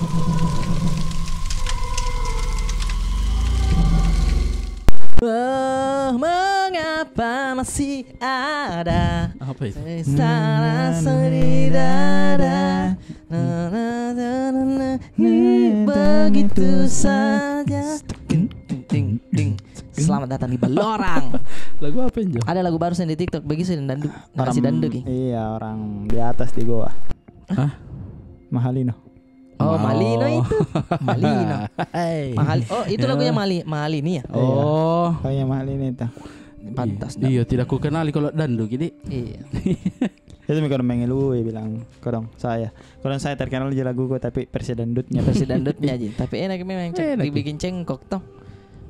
Oh, mengapa masih ada Apa itu? rasa di dada, begitu saja. Ding, ding. Selamat datang di Balorang. Lagu apa yang Ada lagu baru di TikTok begitu dandu, ngasih dandu ki. Iya, orang di atas di goa. Hah? Mahalino. Oh, Wow. Malino itu. Malino. Hey. Mahal. Oh, itu lagunya Malini ya? Oh. Kayaknya Mahalino itu. Pantas. Iya, tidak ku kenali kalau dandu gini. Iya. Itu mikir mengelu bilang kodong saya. Kodong saya terkenal di laguku tapi versi dandutnya. Versi dandutnya aja. Tapi enak memang Enak. dibikin cengkok toh.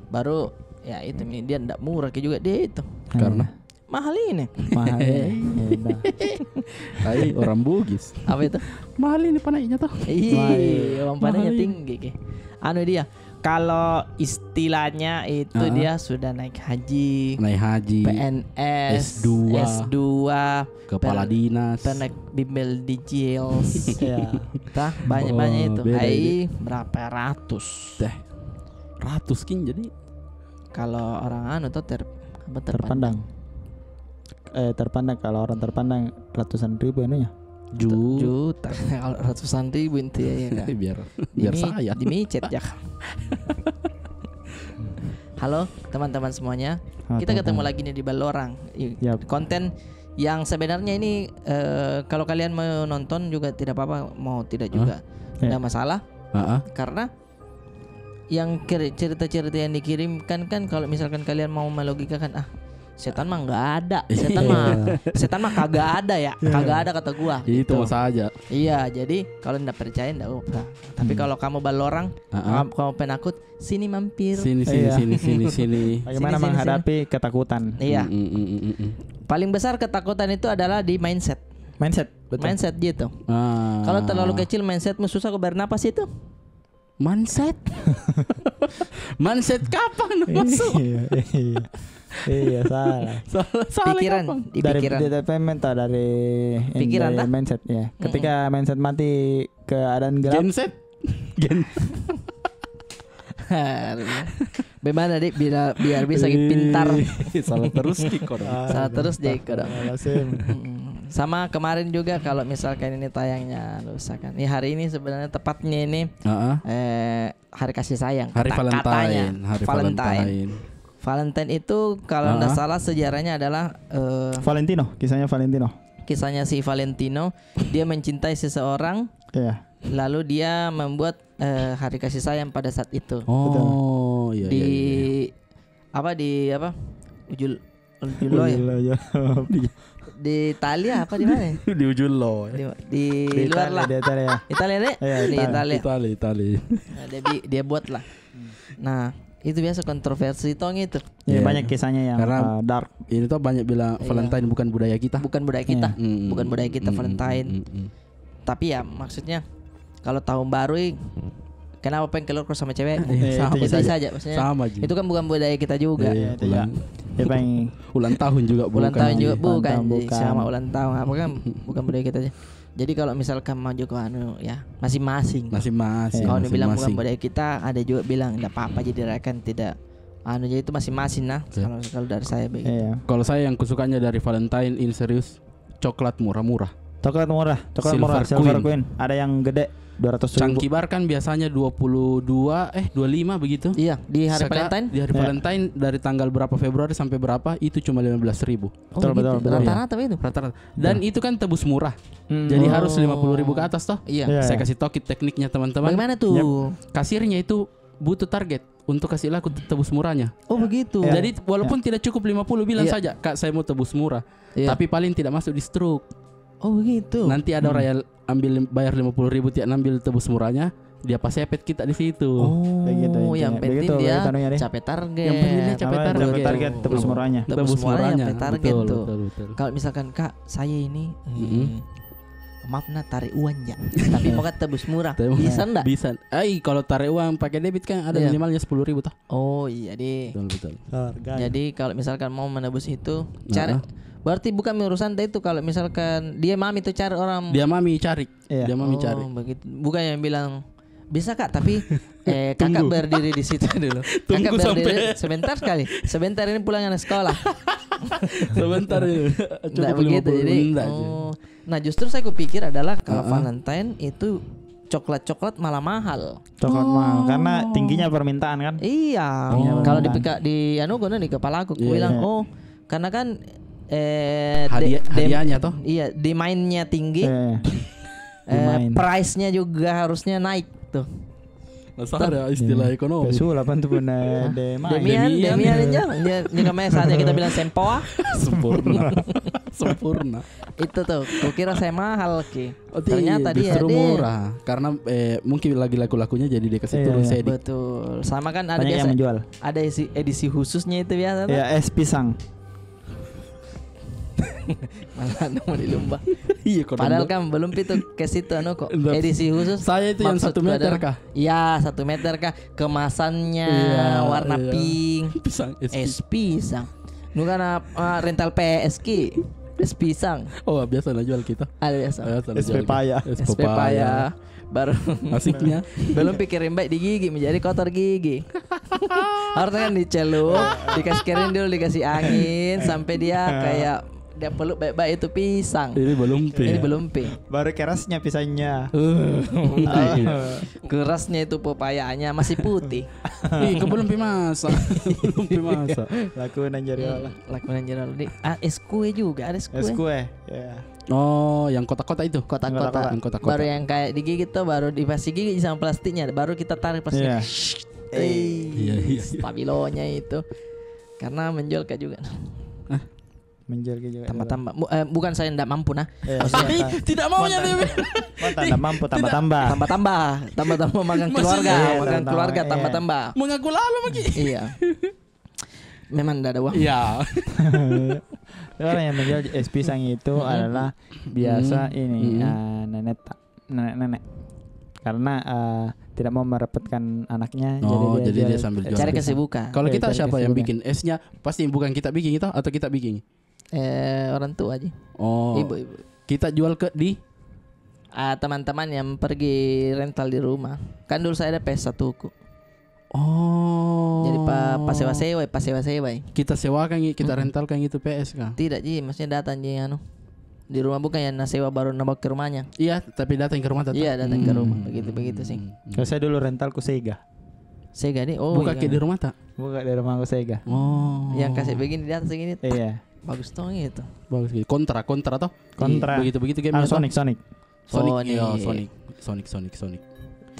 Baru ya itu dia ndak murah juga dia itu. Karena Mahal ini. Mahal. Hai orang Bugis. Apa itu? Mahal ini panainya tuh. Iya, pandannya Mahal ini. tinggi ki. Anu dia. Kalau istilahnya itu dia sudah naik haji, Naik haji, PNS, S2, S2, kepala dinas. naik bimbel di Jils. Ya. Tah banyak-banyak Oh, itu. beda Hai berapa ratus. Teh. Ratus kin jadi. Kalau orang anu tuh Terpandang. Terpandang kalau orang terpandang ratusan ribu anunya. juta. Kalau ratusan ribu itu ya kan. biar saya. Dimicet ya. Halo teman-teman semuanya. Kita ketemu lagi nih di Balorang. Yap. Konten yang sebenarnya ini kalau kalian mau nonton juga tidak apa-apa, mau tidak juga tidak masalah. Karena yang cerita-cerita yang dikirimkan kan kalau misalkan kalian mau melogikakan setan mah nggak ada, setan mah kagak ada ya, kagak ada kata gua. Itu gitu. saja. Iya, jadi kalau nggak percaya nggak apa. Tapi kalau kamu Balorang, kamu penakut, sini mampir. Sini. Bagaimana Sini. menghadapi ketakutan? Iya. Paling besar ketakutan itu adalah di mindset. Mindset, betul. Mindset gitu. Kalau terlalu kecil mindsetmu susah kau bernapas itu. Mindset. Mindset kapan masuk? Iya, salah. Salah Pikiran, kapan? di Dari pikiran. dari Pikiran, dari tak? mindset ya. Ketika mindset mati keadaan gelap. Genset. Gen. Bagaimana dik biar bisa pintar. Salah terus kiko dong. Salah terus deh dong. Alasim. Sama kemarin juga kalau misalkan ini tayangnya lusa kan. Ini hari ini sebenarnya tepatnya ini hari kasih sayang. Hari Katanya. Valentine. Hari Valentine. Valentine itu kalau tidak salah sejarahnya adalah Valentino, kisahnya Valentino. kisahnya si Valentino. Dia mencintai seseorang, Iya. lalu dia membuat hari kasih sayang pada saat itu. Oh, iya. Ujullo ya. Di Italia apa di mana? Di ujung lo. Di luar lah. Di Italia. Italia deh. Iya, Di Italia. Itali. Nah, dia buat lah. Nah, itu biasa kontroversi tong itu. Ya, Iya. banyak kisahnya yang Karena dark. Ini tuh banyak bilang Valentine bukan budaya kita. Bukan budaya kita. Bukan budaya kita Valentine. Mm. Tapi ya maksudnya kalau tahun baru kenapa pengen keluar sama cewek? Sama Itu saja. saja maksudnya. Sama aja. Itu kan bukan budaya kita juga. Iya, Itu ya. Ya pengen ulang tahun juga Ulang tahun juga Ulang bukan, tahun bukan. sama ulang tahun apa kan bukan budaya kita aja. Jadi kalau misalkan maju ke anu ya masing-masing. masing-masing. Kalau dibilang bukan masing-masing. budaya kita, ada juga bilang enggak apa-apa jadi rayakan tidak. Anu jadi itu masing-masing nah. Oke. Kalau dari saya begitu. Iya. Kalau saya yang kusukanya dari Valentine ini serius coklat murah-murah. Coklat murah, Silver Silver Queen. Queen. Ada yang gede 200.000. Cangki bar kan biasanya 25 begitu. Iya, di hari Valentine. Di hari Ya. Valentine dari tanggal berapa Februari sampai berapa itu cuma 15.000 Oh, Betul, gitu. betul. Rata-rata itu. rata-rata. Dan itu kan tebus murah. Jadi harus 50.000 ke atas toh. Iya. Iya. Saya kasih tokit tekniknya teman-teman. Bagaimana tuh? Yap. Kasirnya itu butuh target untuk kasih laku tebus murahnya. Oh, begitu. Jadi walaupun tidak cukup 50 bilang Iya. saja, "Kak, saya mau tebus murah." Iya. Tapi paling tidak masuk di stroke. Oh, begitu. Nanti ada orang yang bayar 50.000 tiap ambil tebus murahnya, dia pasti epet kita di situ. Oh, Begitu intinya. yang penting Begitu, dia begitu anunya deh. capai target. Yang penting dia capai Apa, target. capai target tebus murahnya. Tebus murahnya, capai target betul, tuh. betul. Kalau misalkan Kak, saya ini maaf nah tarik uang ya. Tapi mau kan tebus murah. Bisa enggak? Bisa. Kalau tarik uang pakai debit kan ada Iya. minimalnya 10.000 toh. Oh, iya deh. Betul. Jadi kalau misalkan mau menebus itu cari berarti bukan urusan itu kalau misalkan dia mami itu cari orang Dia mami cari. Iya. Dia mami cari. begitu. Bukan yang bilang Bisa Kak, tapi kakak berdiri di situ dulu. Kakak berdiri sebentar sekali. Sebentar ini pulang anak sekolah. Sebentar ini. Nggak begitu. Jadi nah justru saya kupikir adalah kalau Valentine itu coklat malah mahal. Coklat mahal karena tingginya permintaan kan. Iya. Kalau di kepala aku bilang karena kan hadiahnya toh. Iya, demandnya tinggi. Price-nya juga harusnya naik tuh. Masa ada istilah ekonomi. Pesulapan tuh bener Demian jika saatnya kita bilang sempoa. Sempurna. Itu tuh, kukira saya mahal Ki. Ternyata dia murah karena mungkin lagi laku-lakunya jadi dia kasih turun sedikit. Betul. Sama kan ada biasa yang menjual. Ada edisi khususnya itu biasa. Ya, es pisang. Malah mau dilumbah. Iya, padahal kan belum itu ke situ kok. Edisi khusus. Saya itu yang 1 meter kah? Iya, 1 meter kah? Kemasannya warna pink. Pisang, es pisang. Nu kan rental PSK. Es pisang. Oh, biasa jual kita. Ada biasa. Es pepaya. Es pepaya. Baru asiknya belum pikirin baik di gigi menjadi kotor gigi. Harusnya kan dicelup, dikasih kering dulu, dikasih angin sampai dia kayak dia peluk baik-baik itu pisang. Ini belum pi. Baru kerasnya pisangnya. Kerasnya itu pepayanya masih putih. Ih, belum pi masak. Lakuin anjir lah. Lakuin anjir lah. Es kue juga, ada es kue. Es kue. Ya. Oh, yang kotak-kotak itu. Kotak-kotak. Baru yang kayak digigit tuh baru dikasih gigi sama plastiknya, baru kita tarik plastiknya. Iya. Stabilonya itu. Karena menjual Kak juga. Menjual juga. Tambah-tambah. Bukan saya tidak mampu nah. Tidak maunya Dewi. Tidak mampu tambah-tambah. Tambah-tambah makan keluarga, tambah-tambah. Mengaku lalu lagi. Iya. Memang tidak ada uang. Iya. Orang yang menjual es pisang itu adalah biasa ini nenek karena tidak mau merepotkan anaknya. Jadi dia sambil jual. Cari kesibukan. Kalau kita siapa yang bikin esnya? Pasti bukan kita bikin itu atau kita bikin? Orang tua aja. Oh. Ibu. Kita jual ke di teman-teman yang pergi rental di rumah. Kan dulu saya ada PS1 ku. Oh. Jadi pas sewa-sewa. Kita sewakan, kita rentalkan itu PS kah? Tidak Ji, maksudnya datang Ji di rumah, bukan yang sewa baru nambah ke rumahnya. Iya, tapi datang ke rumah tetap. Iya, datang ke rumah. Begitu sih. Kalau saya dulu rental ku Sega nih. Buka ke di rumah tak? Buka di rumah ku Sega. Oh. Yang kasih begini di atas segini. Iya. Bagus tuh gitu. Bagus gitu. Kontra toh? Kontra. Begitu game Sonic. Sonic.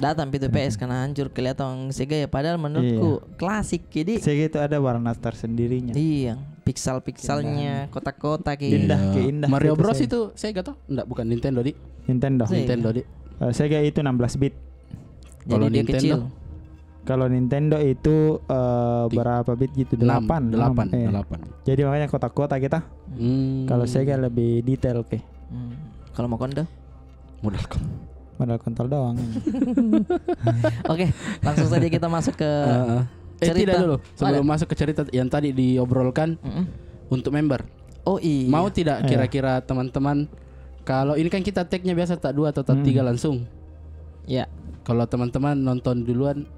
Datang itu PS karena hancur kelihatan Sega ya, padahal menurutku klasik. Jadi Sega itu ada warna tersendirinya. Iya, pixel-pixelnya, kotak-kotak indah. Mario Bros itu Sega toh? Enggak, bukan Nintendo di. Nintendo di. Sega itu 16 bit. Jadi dia kecil. Kalau Nintendo itu berapa bit gitu? 8. Jadi makanya kotak-kotak kita. Kalau Sega lebih detail Kalau mau Kondo? Modal kontol doang. Oke, langsung saja kita masuk ke cerita. Tidak dulu. Sebelum masuk ke cerita yang tadi diobrolkan untuk member. Oh iya. Mau tidak kira-kira teman-teman, kalau ini kan kita tag-nya biasa tak 2 atau tak 3 langsung. Ya. Kalau teman-teman nonton duluan.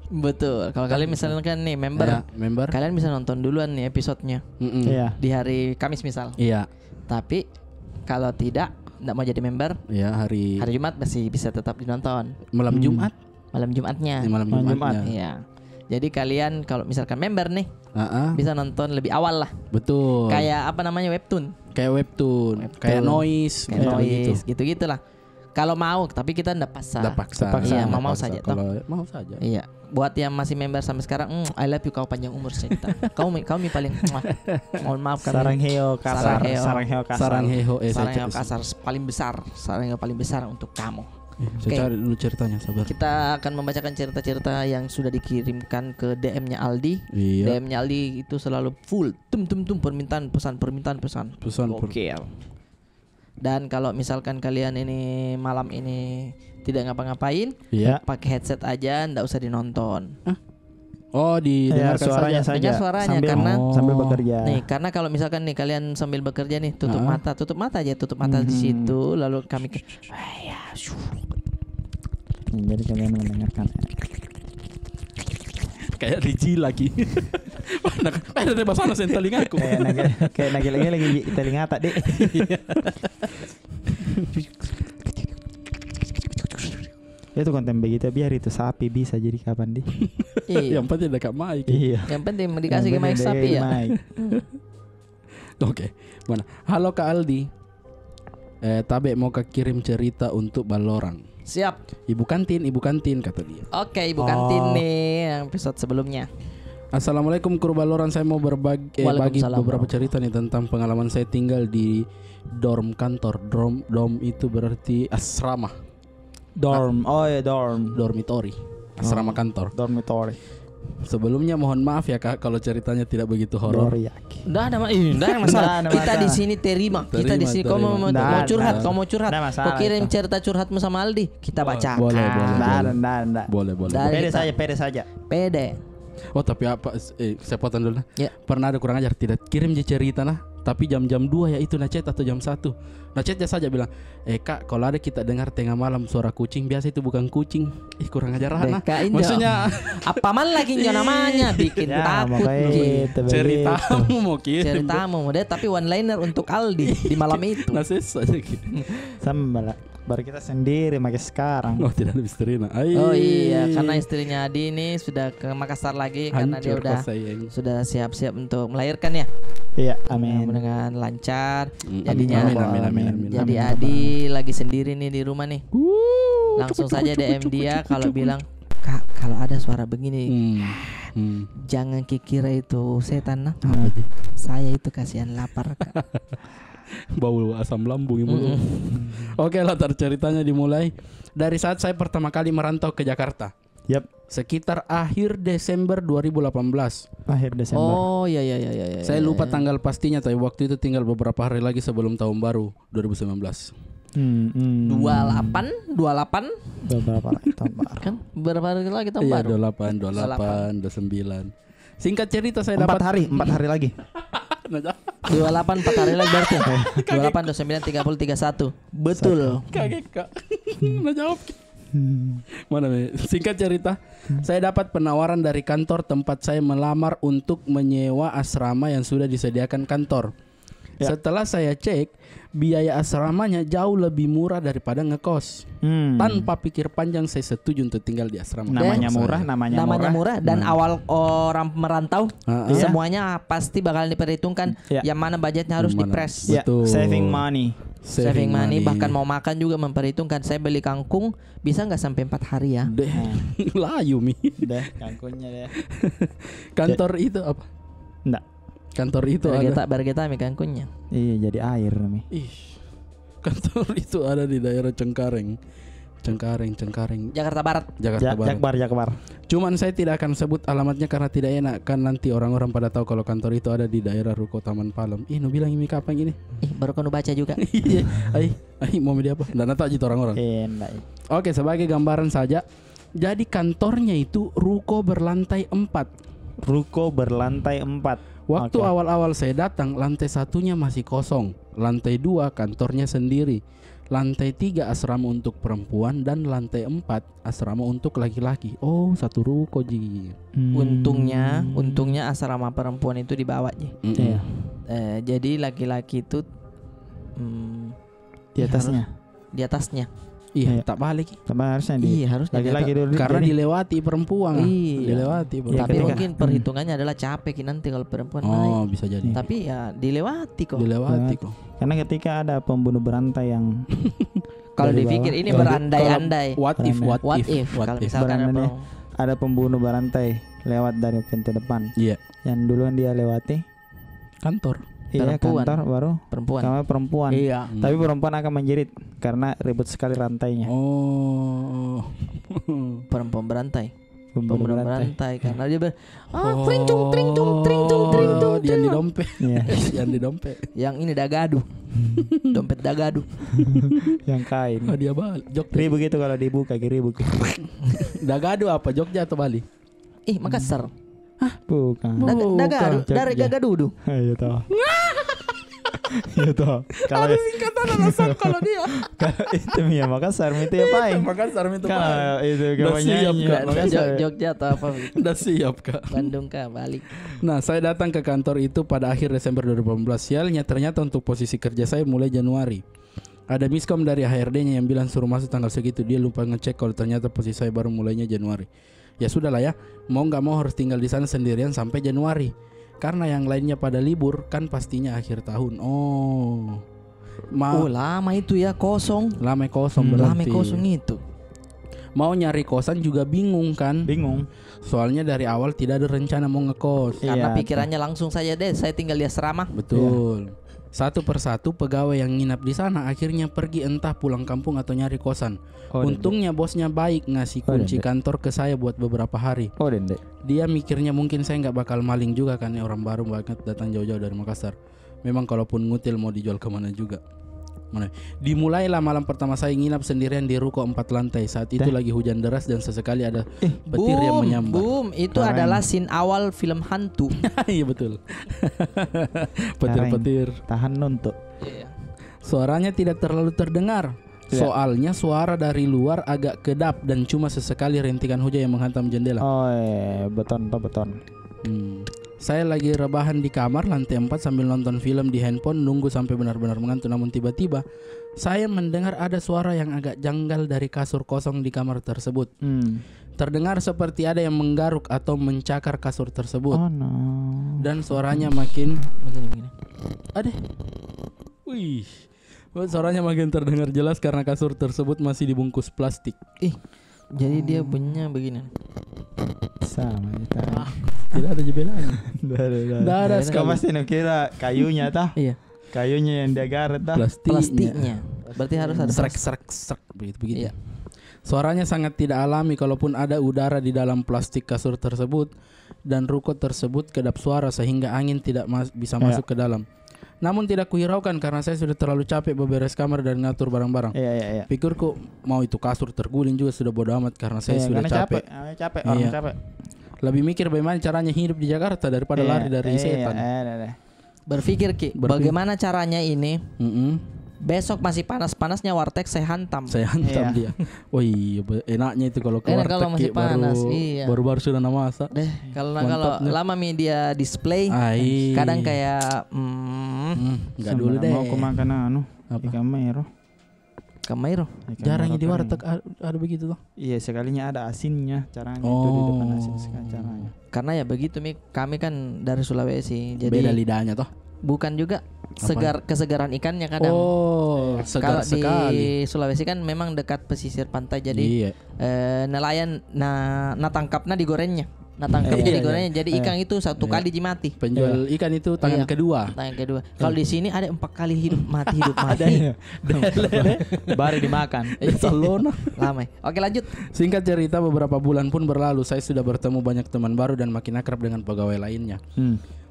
Betul. Kalau kalian misalnya kan nih member, kalian bisa nonton duluan nih episodenya. Di hari Kamis misal. Iya. Tapi kalau tidak mau jadi member, ya hari Jumat masih bisa tetap dinonton. Malam Jumat. Malam Jumatnya. Malam Jumat. Iya. Jadi kalian kalau misalkan member nih, bisa nonton lebih awal lah. Betul. Kayak apa namanya webtoon. Kayak noise, gitu-gitulah. Kalau mau, tapi kita enggak paksa. Iya, mau saja. Kalau mau saja. Iya. Buat yang masih member sampai sekarang, I love you, kau panjang umur cerita. Kau paling mohon maaf kami. Sarang heo kasar paling besar untuk kamu. Saya cari dulu ceritanya, sabar. Kita akan membacakan cerita-cerita yang sudah dikirimkan ke DM-nya Aldi. Iya. DM-nya Aldi itu selalu full permintaan pesan. Oke. Dan kalau misalkan kalian ini malam ini tidak ngapa-ngapain, pakai headset aja, ndak usah dinonton. Oh, didengarkan suaranya saja. Dengar suaranya sambil bekerja. Nih, karena kalau misalkan nih kalian sambil bekerja nih, tutup mata aja, tutup mata di situ, lalu kami Jadi kalian mendengarkan. Kayak Riji lagi. Ada bahasa nasi telingaku. Kayak lagi telinga tak deh. Itu konten begitu biar itu sapi bisa jadi kapan deh. Yang penting dekat mic. Iya. Yang penting dikasih ke mic sapi ya. Oke. Mana? Halo Kak Aldi. Tabe mau kirim cerita untuk Balorang. Siap. Ibu kantin kata dia. Oke, Ibu kantin nih yang episode sebelumnya. Assalamualaikum kru Balorang, saya mau bagi beberapa cerita nih tentang pengalaman saya tinggal di dorm kantor. Dorm itu berarti asrama. Dorm. Dormitory. Asrama kantor. Dormitory. Sebelumnya mohon maaf ya Kak kalau ceritanya tidak begitu horor. Enggak ada masalah. Kita di sini terima. Kita di sini kau mau curhat, kau kirim cerita curhatmu sama Aldi, kita bacakan. Boleh. Pede saja. Pede. Oh tapi apa? Saya potong dulu. Ya. Pernah ada kurang ajar tidak kirim cerita nah. Tapi jam-jam 2 ya itu nacet atau jam 1. Nacetnya saja bilang, Kak kalau ada kita dengar tengah malam suara kucing, biasa itu bukan kucing. Kurang ajar nah. Maksudnya apa man lagi namanya bikin takut. Ceritamu mau kirim. Ceritamu deh, tapi one liner untuk Aldi di malam itu. Nases saja gitu. Sama baru kita sendiri makai sekarang. Oh tidak ada istrinya. Oh iya, karena istrinya Adi ini sudah ke Makassar lagi. Karena dia sudah siap-siap untuk melahirkan ya. Iya, amin. Dengan lancar. Jadinya amin. Jadi Adi lagi sendiri nih di rumah nih. Langsung saja DM dia kalau bilang, Kak kalau ada suara begini jangan kira itu setan nah. Saya itu kasihan lapar Kak. Bau asam lambung ibu. Oke, latar ceritanya dimulai dari saat saya pertama kali merantau ke Jakarta. Yap. Sekitar akhir Desember 2018. Akhir Desember. Oh iya. Saya lupa tanggal pastinya, tapi waktu itu tinggal beberapa hari lagi sebelum tahun baru 2019. 28 Beberapa lagi tahun baru. Kan beberapa hari lagi tahun baru. 28, 29. Singkat cerita saya dapat 4 hari lagi. 28 4 hari lagi berarti. 28 29 30 31. Betul. Kaget Kak. Nah jawab. Mana nih? Singkat cerita, saya dapat penawaran dari kantor tempat saya melamar untuk menyewa asrama yang sudah disediakan kantor. Ya. Setelah saya cek, biaya asramanya jauh lebih murah daripada ngekos. Tanpa pikir panjang saya setuju untuk tinggal di asrama. Namanya murah dan awal orang merantau semuanya pasti bakal diperhitungkan yang mana budgetnya harus dipres. Saving money. Bahkan mau makan juga memperhitungkan. Saya beli kangkung bisa nggak sampai 4 hari ya. Layu mi. Kangkungnya deh. Kantor itu apa? Enggak. Kantor itu Bargeta mi kangkungnya. Iya jadi air mi. Kantor itu ada di daerah Cengkareng. Jakarta Barat. Jakbar. Cuman saya tidak akan sebut alamatnya karena tidak enak kan nanti orang-orang pada tahu kalau kantor itu ada di daerah Ruko Taman Palem. Nu bilang ini kapan ini? Baru kau baca juga. Mau media apa? Dan tahu gitu orang-orang. Oke, sebagai gambaran saja. Jadi kantornya itu ruko berlantai 4. Waktu awal-awal saya datang, lantai 1-nya masih kosong. Lantai 2 kantornya sendiri. Lantai 3 asrama untuk perempuan dan lantai 4 asrama untuk laki-laki. Oh, satu ruko ji. Untungnya asrama perempuan itu di bawah ji. Jadi laki-laki itu di atasnya. Iya, tak balik. Harusnya laki-laki dulu karena dilewati perempuan. Dilewati. Tapi mungkin perhitungannya adalah capek nanti kalau perempuan naik. Oh, bisa jadi. Tapi ya dilewati kok. Karena ketika ada pembunuh berantai yang kalau dipikir ini berandai-andai. What if? Kalau misalkan ada pembunuh berantai lewat dari pintu depan. Iya. Yang duluan dia lewati kantor. Iya, kantor baru perempuan. Iya. Tapi perempuan akan menjerit karena ribut sekali rantainya. Oh. Perempuan berantai. Pembunuh berantai karena dia tring yang di dompet. Yang di dompet. Yang ini dagadu. Dompet dagadu. Yang kain. Dia balik. Ribu gitu kalau dibuka ribu. Dagadu apa? Jogja atau Bali? Makassar. Bukan. Dagadu. Dari Gagadudu. Ayo tahu. Gitu. Kalau singkatan alasan kalau dia. Kalau itu Mia Makassar itu ya paling. Makassar itu Kalau itu udah siap Kak. Jogja atau apa? Udah siap Kak. Bandung Kak, balik. Nah, saya datang ke kantor itu pada akhir Desember 2018. Sialnya ternyata untuk posisi kerja saya mulai Januari. Ada miskom dari HRD-nya yang bilang suruh masuk tanggal segitu. Dia lupa ngecek kalau ternyata posisi saya baru mulainya Januari. Ya sudahlah ya, mau nggak mau harus tinggal di sana sendirian sampai Januari. Karena yang lainnya pada libur kan pastinya akhir tahun. Oh, lama itu ya kosong. Lama kosong berarti. Lama kosong itu. Mau nyari kosan juga bingung kan? Bingung. Soalnya dari awal tidak ada rencana mau ngekos. Karena pikirannya langsung saja deh, saya tinggal di asrama. Betul. Satu persatu pegawai yang nginap di sana akhirnya pergi entah pulang kampung atau nyari kosan. Untungnya bosnya baik ngasih kunci kantor ke saya buat beberapa hari. Dia mikirnya mungkin saya nggak bakal maling juga kan, orang baru banget datang jauh-jauh dari Makassar. Memang kalaupun ngutil mau dijual kemana juga. Dimulailah malam pertama saya nginap sendirian di ruko 4 lantai. Saat itu lagi hujan deras dan sesekali ada petir yang menyambar. Itu adalah scene awal film hantu. Iya betul. Petir-petir. Tahan nonton. Suaranya tidak terlalu terdengar. Soalnya suara dari luar agak kedap dan cuma sesekali rintikan hujan yang menghantam jendela. Beton. Saya lagi rebahan di kamar lantai 4 sambil nonton film di handphone, nunggu sampai benar-benar mengantuk. Namun tiba-tiba saya mendengar ada suara yang agak janggal dari kasur kosong di kamar tersebut. Terdengar seperti ada yang menggaruk atau mencakar kasur tersebut. Dan suaranya makin Wih. Suaranya makin terdengar jelas karena kasur tersebut masih dibungkus plastik. Jadi dia punya begini. Sama kita. Tidak ada jebelannya. Tidak ada. Kau pasti kira kayunya tah? Iya. Kayunya yang dia garet tah? Plastiknya. Berarti harus ada serak begitu. Iya. Suaranya sangat tidak alami kalaupun ada udara di dalam plastik kasur tersebut, dan ruko tersebut kedap suara sehingga angin tidak bisa masuk ke dalam. Namun tidak kuhiraukan karena saya sudah terlalu capek beberes kamar dan ngatur barang-barang. Pikirku mau itu kasur terguling juga sudah bodo amat karena saya sudah capek. Capek. Lebih mikir bagaimana caranya hidup di Jakarta daripada lari dari setan. Berpikir Ki, bagaimana caranya ini? Besok masih panas-panasnya warteg saya hantam dia. Oh iya, enaknya itu kalau ke warteg kalau masih panas, baru sudah masak. Kalau lama media display, kadang kayak nggak dulu deh. Mau makan Kamairo. Jarangnya di warteg ada begitu loh. Iya, sekalinya ada asinnya, caranya itu di depan asin caranya. Karena ya begitu kami kan dari Sulawesi, jadi beda lidahnya toh. Bukan juga kesegaran ikannya kadang. Segar kalau sekali. Di Sulawesi kan memang dekat pesisir pantai, jadi nelayan tangkapnya digorengnya. Digorengnya jadi ikan itu satu kali dimati. Penjual ikan itu tangan kedua. Kalau di sini ada 4 kali hidup mati. Baru dimakan. Salona. Lama. Oke, lanjut. Singkat cerita, beberapa bulan pun berlalu. Saya sudah bertemu banyak teman baru dan makin akrab dengan pegawai lainnya.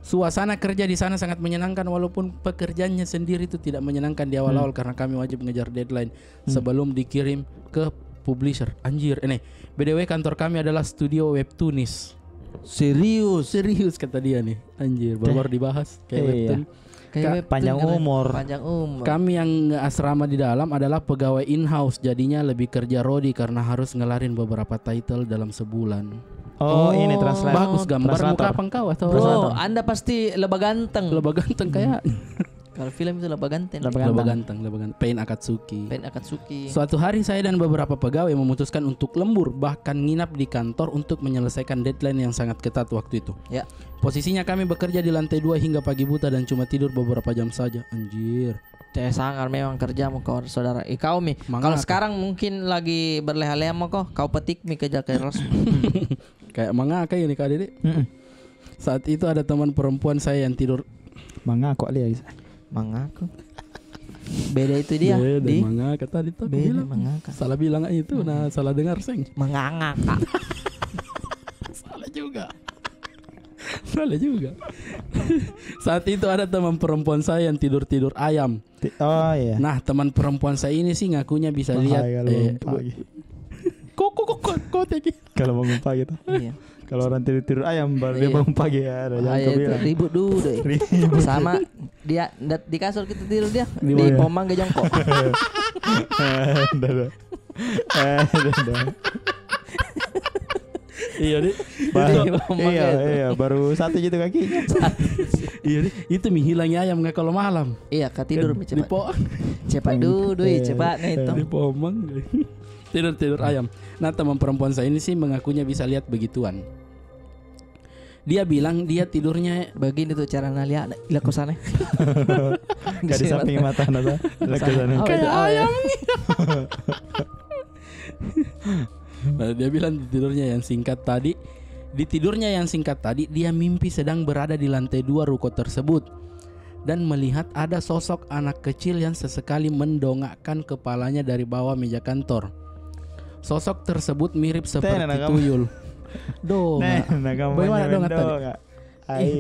Suasana kerja di sana sangat menyenangkan walaupun pekerjaannya sendiri itu tidak menyenangkan di awal-awal karena kami wajib mengejar deadline sebelum dikirim ke publisher. Anjir, BDW kantor kami adalah studio webtoonis. Serius kata dia nih. Anjir, baru dibahas kayak webtoon. Panjang umur. Kami yang asrama di dalam adalah pegawai in-house, jadinya lebih kerja rodi karena harus ngelarin beberapa title dalam sebulan. Ini translator. Bagus gambar muka apa engkau atau? Anda pasti lebah ganteng kayak. Kalau film itu lebah ganteng. Pain Akatsuki. Suatu hari saya dan beberapa pegawai memutuskan untuk lembur, bahkan nginap di kantor untuk menyelesaikan deadline yang sangat ketat waktu itu. Ya. Posisinya kami bekerja di lantai 2 hingga pagi buta dan cuma tidur beberapa jam saja. Anjir. Sangat memang kerjamu kau saudara. Kau kalau sekarang mungkin lagi berleha-leha kau petik kerja keras. Kayak mangaka ini Kak Dede. Saat itu ada teman perempuan saya yang tidur. Mangaka lihat. Mangaka. Beda itu dia. Di mangaka tadi tuh bilang. Mangaka. Salah bilang itu, salah dengar seng. Mangaka. Salah juga. Saat itu ada teman perempuan saya yang tidur ayam. Nah, teman perempuan saya ini sih ngakunya bisa lihat kok kalau bangun pagi tuh. Iya. Kalau orang tidur ayam baru dia bangun pagi ya ada jangan bilang. Ribut dulu deh. Sama Dia di kasur kita tidur dia di pohon mangga jongkok. Iya deh. Iya, baru satu gitu kakinya. Iya deh, itu hilangnya ayam nggak kalau malam. Iya, tidur cepat. Di pohon. Cepat dulu, cepat nih itu. Di pohon mangga. Tidur ayam. Nah, teman perempuan saya ini sih mengakunya bisa lihat begituan. Dia bilang dia tidurnya begini tuh cara lihat kosannya. Gak di samping mata nada. Kayak ayam. Nah, dia bilang di tidurnya yang singkat tadi dia mimpi sedang berada di lantai 2 ruko tersebut dan melihat ada sosok anak kecil yang sesekali mendongakkan kepalanya dari bawah meja kantor. Sosok tersebut mirip seperti tuyul. Dongak. Bagaimana dongak tadi?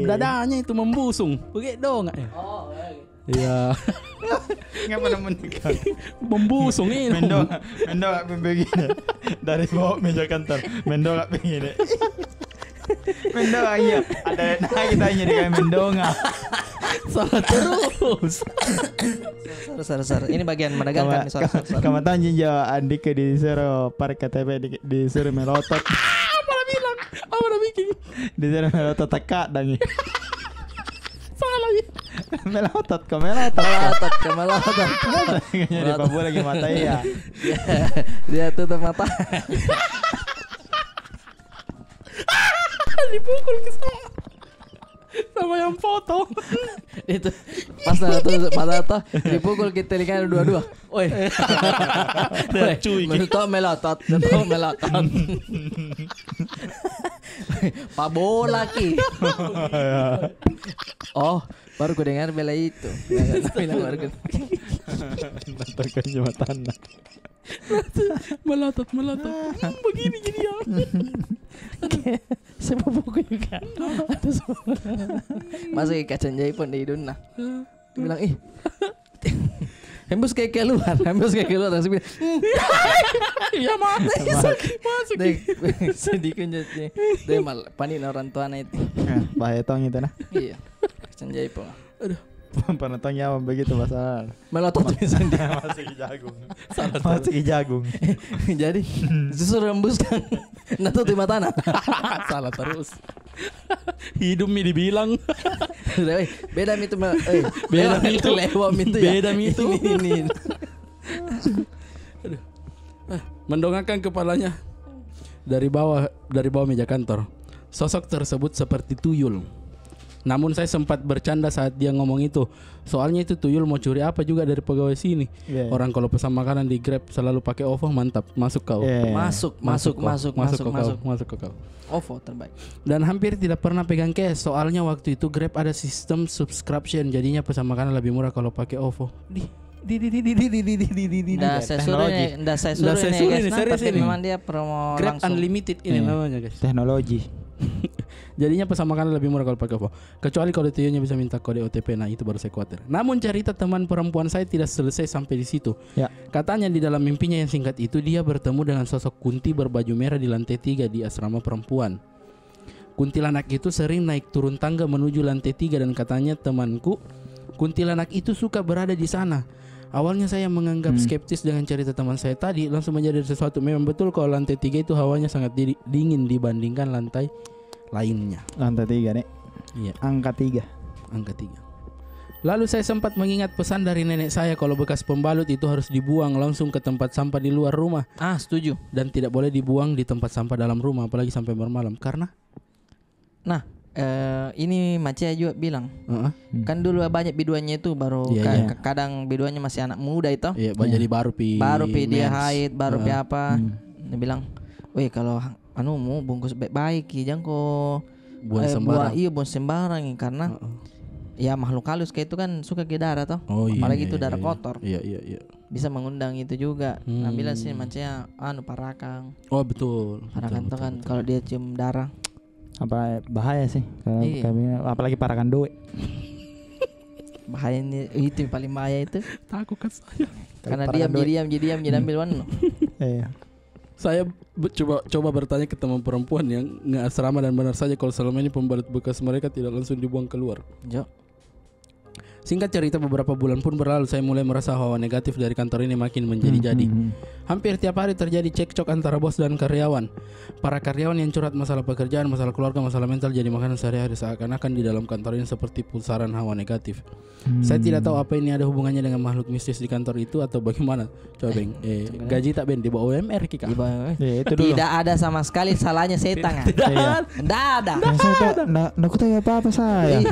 Dadanya itu membusung. Begitu dongak. Oh, iya. Enggak pernah menikah. Membusung ini. Mendongak begini. Dari bawah meja kantor. Mendongak begini. Mendongak iya. Ada kita hanya dengan mendongak. Salah terus. Sar. Ini bagian menegangkan nih sar. Kamu tanya jawab Andika disuruh park KTP disuruh melotot. Apa udah bikin? Disuruh melotot tekak dangi. Salah ya. Melotot. Kayaknya di Papua lagi mata ya. Dia tutup mata. Dipukul ke sama yang foto. Itu pas tutup mata tuh dipukul kita telinga dua-dua. Oi. Melotot. Pak bola ki. Oh, baru gue dengar bela itu. Nonton jembatan. Melotot. Begini gini ya. Sepupuku juga. Ada semua. Masuk kacang jaipon di hidung nah. Dia bilang hembus kayak keluar langsung bilang iya masuk sedikit jadi dia mal panik orang tua itu bahaya tong itu nah. Iya kacang jaipon. Aduh pernah tong nyaman begitu masalah melotot sendiri masih jagung jadi justru rembuskan nato di mata nah. Salah terus. Hidup mi dibilang beda itu beda itu lewat itu ya beda itu ini. Aduh. Mendongakkan kepalanya dari bawah meja kantor. Sosok tersebut seperti tuyul. Namun saya sempat bercanda saat dia ngomong itu. Soalnya itu tuyul mau curi apa juga dari pegawai sini. Orang kalau pesan makanan di Grab selalu pakai OVO, mantap. Masuk kau. Masuk ke kau. OVO terbaik. Dan hampir tidak pernah pegang cash. Soalnya waktu itu Grab ada sistem subscription. Jadinya pesan makanan lebih murah kalau pakai OVO. Saya suruh nih guys. Tapi memang dia promo Grab langsung. Unlimited ini namanya guys. Teknologi. Jadinya pesan makanan lebih murah kalau pakai OVO. Kecuali kalau tuyulnya bisa minta kode OTP. Nah itu baru saya khawatir. Namun cerita teman perempuan saya tidak selesai sampai di situ. Katanya di dalam mimpinya yang singkat itu dia bertemu dengan sosok Kunti berbaju merah di lantai 3 di asrama perempuan. Kuntilanak itu sering naik turun tangga menuju lantai 3 dan katanya temanku kuntilanak itu suka berada di sana. Awalnya saya menganggap skeptis dengan cerita teman saya tadi, langsung menjadi sesuatu. Memang betul kalau lantai 3 itu hawanya sangat dingin dibandingkan lantai lainnya. Lantai 3 nih. Iya. Angka 3. Lalu saya sempat mengingat pesan dari nenek saya kalau bekas pembalut itu harus dibuang langsung ke tempat sampah di luar rumah. Setuju. Dan tidak boleh dibuang di tempat sampah dalam rumah, apalagi sampai bermalam. Karena ini Macia juga bilang kan dulu banyak biduannya itu baru kadang biduannya masih anak muda itu. Iya, jadi baru pi dia haid, baru pi apa. Dia bilang, "Weh, kalau mau bungkus baik-baik jangan kok buang sembarang." Buang sembarang karena ya makhluk halus kayak itu kan suka ke darah toh. Apalagi itu darah kotor. Iya. Bisa mengundang itu juga. Nah, bilang sih Macia parakang. Oh, betul. Parakang tuh kan kalau dia cium darah apa bahaya sih kami, apalagi parakan duit. Bahaya itu yang paling bahaya itu. Takut kan saya. Karena diam jadi ambil warna. Iya. Saya coba bertanya ke teman perempuan yang nge-asrama dan benar saja kalau selama ini pembalut bekas mereka tidak langsung dibuang keluar. Singkat cerita, beberapa bulan pun berlalu, saya mulai merasa hawa negatif dari kantor ini makin menjadi-jadi. Hampir tiap hari terjadi cekcok antara bos dan karyawan. Para karyawan yang curhat masalah pekerjaan, masalah keluarga, masalah mental jadi makanan sehari-hari, seakan-akan di dalam kantor ini seperti pusaran hawa negatif. Saya tidak tahu apa ini ada hubungannya dengan makhluk mistis di kantor itu atau bagaimana. Coba Beng, gaji tak Ben di bawah UMR Kika. Tidak ada sama sekali salahnya setan. Tidak ada. Nggak aku tahu apa-apa saya.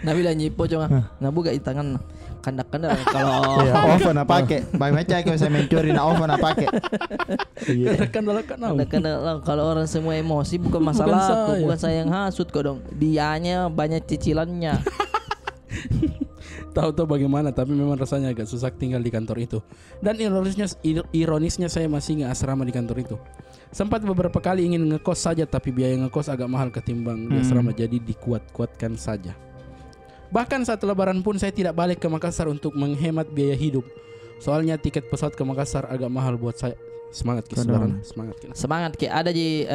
Nabi lah nyipo cuma. Nah buka di tangan kandak-kandak kalau oven apa pakai. Bang Meca kalau saya mencuri na oven apa pakai. Kandak-kandak kalau orang semua emosi bukan masalah aku, bukan saya yang hasut kok dong. Dianya banyak cicilannya. Tahu bagaimana, tapi memang rasanya agak susah tinggal di kantor itu. Dan ironisnya saya masih nggak asrama di kantor itu. Sempat beberapa kali ingin ngekos saja, tapi biaya ngekos agak mahal ketimbang di asrama, jadi dikuat-kuatkan saja. Bahkan saat lebaran pun saya tidak balik ke Makassar untuk menghemat biaya hidup. Soalnya tiket pesawat ke Makassar agak mahal buat saya. Semangat Ki, saudara. Semangat Ki. Ada di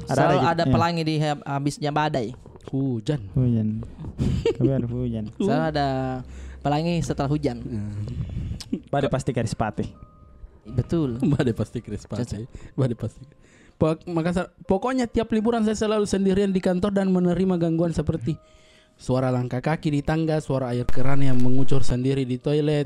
selalu ada pelangi di habisnya badai. Hujan. Kabar hujan. Selalu ada pelangi setelah hujan. Badai pasti garis patih. Betul. Badai pasti garis patih. Badai pasti. Makassar. Pokoknya tiap liburan saya selalu sendirian di kantor dan menerima gangguan seperti suara langkah kaki di tangga, suara air keran yang mengucur sendiri di toilet,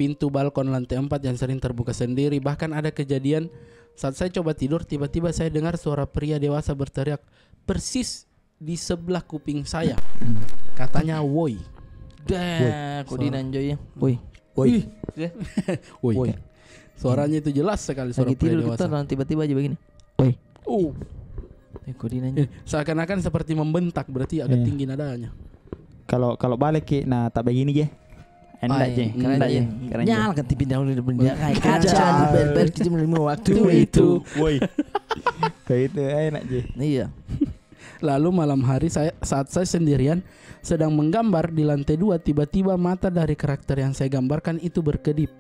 pintu balkon lantai 4 yang sering terbuka sendiri. Bahkan ada kejadian saat saya coba tidur, tiba-tiba saya dengar suara pria dewasa berteriak persis di sebelah kuping saya. Katanya woi. Dah, kok dinanjoy ya. Woi. Woi. Suaranya itu jelas sekali, suara pria dewasa. Lagi tidur tiba-tiba aja begini. Woi. Seakan-akan seperti membentak, berarti agak tinggi nadanya. Kalau balik Ki, nah tak begini je. Enak je. Keren. Nyala kan TV dahulu di benda kayak kaca berber kita menerima waktu itu. Woi. Kayak itu enak je. Iya. Lalu malam hari saat saya sendirian sedang menggambar di lantai 2, tiba-tiba mata dari karakter yang saya gambarkan itu berkedip.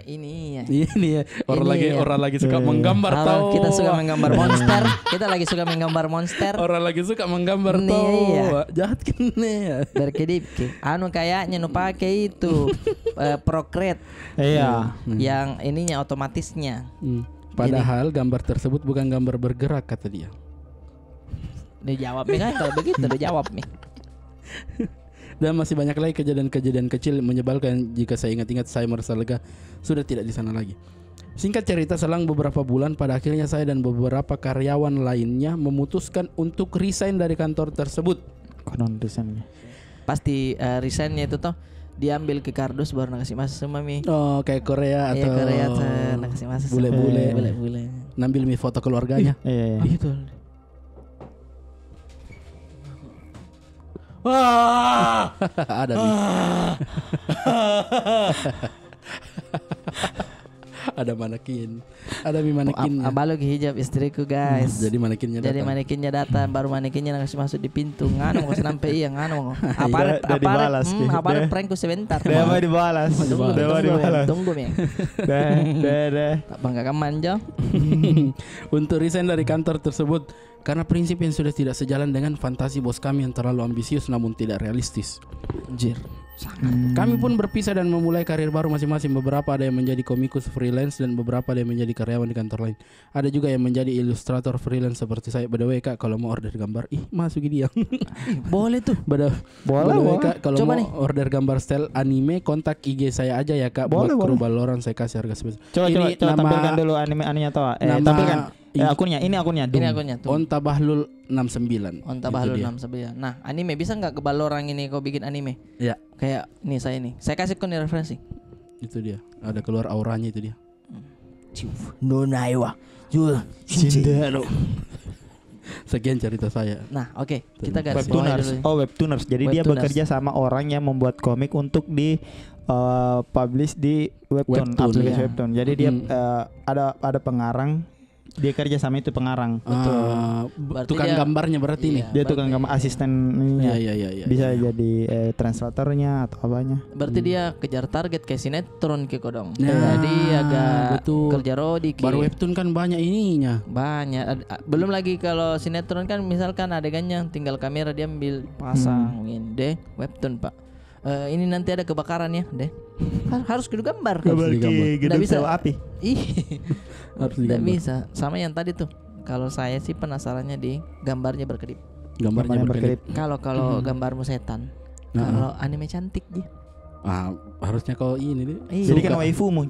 Ini ya. Orang lagi suka menggambar tahu. Kita suka menggambar monster. Kita lagi suka menggambar monster. Orang lagi suka menggambar tahu. Jahat kene ya. Berkedip. Anu kayaknya nu pakai itu Procreate. Iya. Yang ininya otomatisnya. Padahal gambar tersebut bukan gambar bergerak, kata dia. Dia jawab nih kan, kalau begitu dia jawab nih. Dan masih banyak lagi kejadian-kejadian kecil menyebalkan. Jika saya ingat-ingat saya merasa lega sudah tidak di sana lagi. Singkat cerita, selang beberapa bulan pada akhirnya saya dan beberapa karyawan lainnya memutuskan untuk resign dari kantor tersebut. Konon resignnya. Pasti resignnya itu toh diambil ke kardus baru nak kasih masuk sama mi. Oh, kayak Korea atau Korea nak kasih masuk. Bule. Nambil mi foto keluarganya. Iya. Gitu. Ada nih. Ada manekin. Ada manekinnya. Abalo hijab istriku guys. Jadi manekinnya datang. Jadi manekinnya datang, baru manekinnya ngasih masuk di pintu. Nganu nggak sampai iya nganu. Aparat prankku sebentar. Dia mau dibalas. Tunggu mi. Dah. Tak banggakan manja. Untuk resign dari kantor tersebut karena prinsip yang sudah tidak sejalan dengan fantasi bos kami yang terlalu ambisius namun tidak realistis. Anjir. Kami pun berpisah dan memulai karir baru masing-masing. Beberapa ada yang menjadi komikus freelance dan beberapa ada yang menjadi karyawan di kantor lain. Ada juga yang menjadi ilustrator freelance seperti saya. By the way Kak, kalau mau order gambar, masuk dia. Boleh tuh. Boleh Kak, kalau mau order gambar style anime kontak IG saya aja ya Kak. Boleh, buat kru Valorant saya kasih harga spesial. Coba tampilkan dulu anime-animenya toh. Tampilkan. Akunnya. Onta Bahlul 69. Onta Bahlul 69. Nah, anime bisa enggak ke Valorant ini kau bikin anime? Iya. Kayak nih saya nih. Saya kasih kau nih referensi. Itu dia. Ada keluar auranya itu dia. Nonaiwa. Cindero. Sekian cerita saya. Nah, oke. Kita garis webtooners. Webtooners. Jadi dia bekerja sama orang yang membuat komik untuk di publish di webtoon, aplikasi webtoon. Jadi dia ada pengarang dia kerja sama itu pengarang. Tukang gambarnya berarti nih. Dia tukang gambar, asisten ini. Iya. Bisa jadi translatornya atau apanya. Berarti dia kejar target kayak sinetron ke kodong. Jadi agak kerja rodi. Baru webtoon kan banyak ininya. Banyak. Belum lagi kalau sinetron kan misalkan adegannya tinggal kamera dia ambil pasang deh webtoon Pak. Ini nanti ada kebakaran ya deh. Harus kudu gambar. Nggak bisa api. Nggak bisa. Sama yang tadi tuh. Kalau saya sih penasarannya di gambarnya berkedip. Gambarnya berkedip. Kalau gambarmu setan. Kalau anime cantik dia. Harusnya kau ini deh. Jadikan waifumu.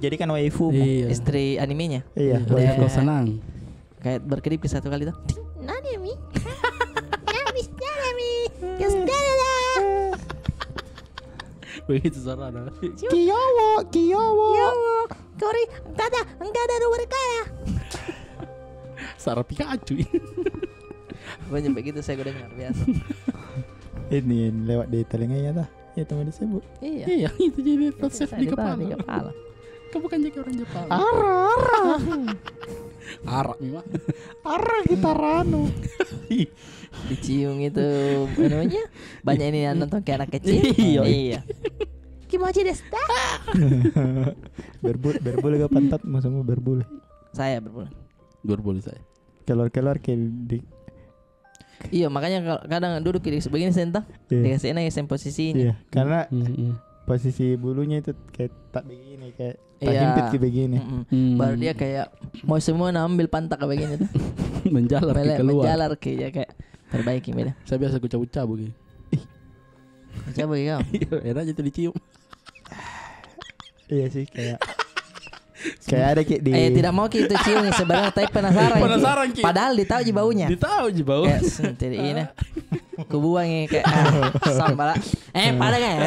Iya. Istri animenya. Iya. Kau senang. Kayak berkedip ke satu kali tuh. Anime. Begitu suaranya. Kiyowo. Kori, enggak ada nomor kaya. Sarah Pikachu. Pokoknya begitu saya udah dengar biasa. Ini lewat di telinganya dah. Ya teman disebut. Iya, itu jadi konsep di kepala. Kau bukan jadi orang Jepang. Arak memang. Arak kita ranu. Dicium itu namanya. Banyak ini yang nonton kayak anak kecil. Iya. Kimochi desu. Berbulu ke pantat maksudmu berbulu. Saya berbulu. Berbulu saya. Keluar kayak di. Iya, makanya kadang duduk di begini sentang. Dikasih enak ya posisinya. Iya, karena posisi bulunya itu kayak tak begini, kayak tak himpit kayak begini. Baru dia kayak mau semua ambil pantak kayak begini tuh. Menjalar kayak perbaiki beda. Saya biasa cabut-cabut gitu. Cabut ya. Enak aja tuh dicium. Iya sih kayak ada kayak di. Tidak mau kita cium sebenarnya tapi penasaran. Padahal ditahu ji baunya. Kayak sendiri ini. Kubuang kayak sambal. Pada kayak.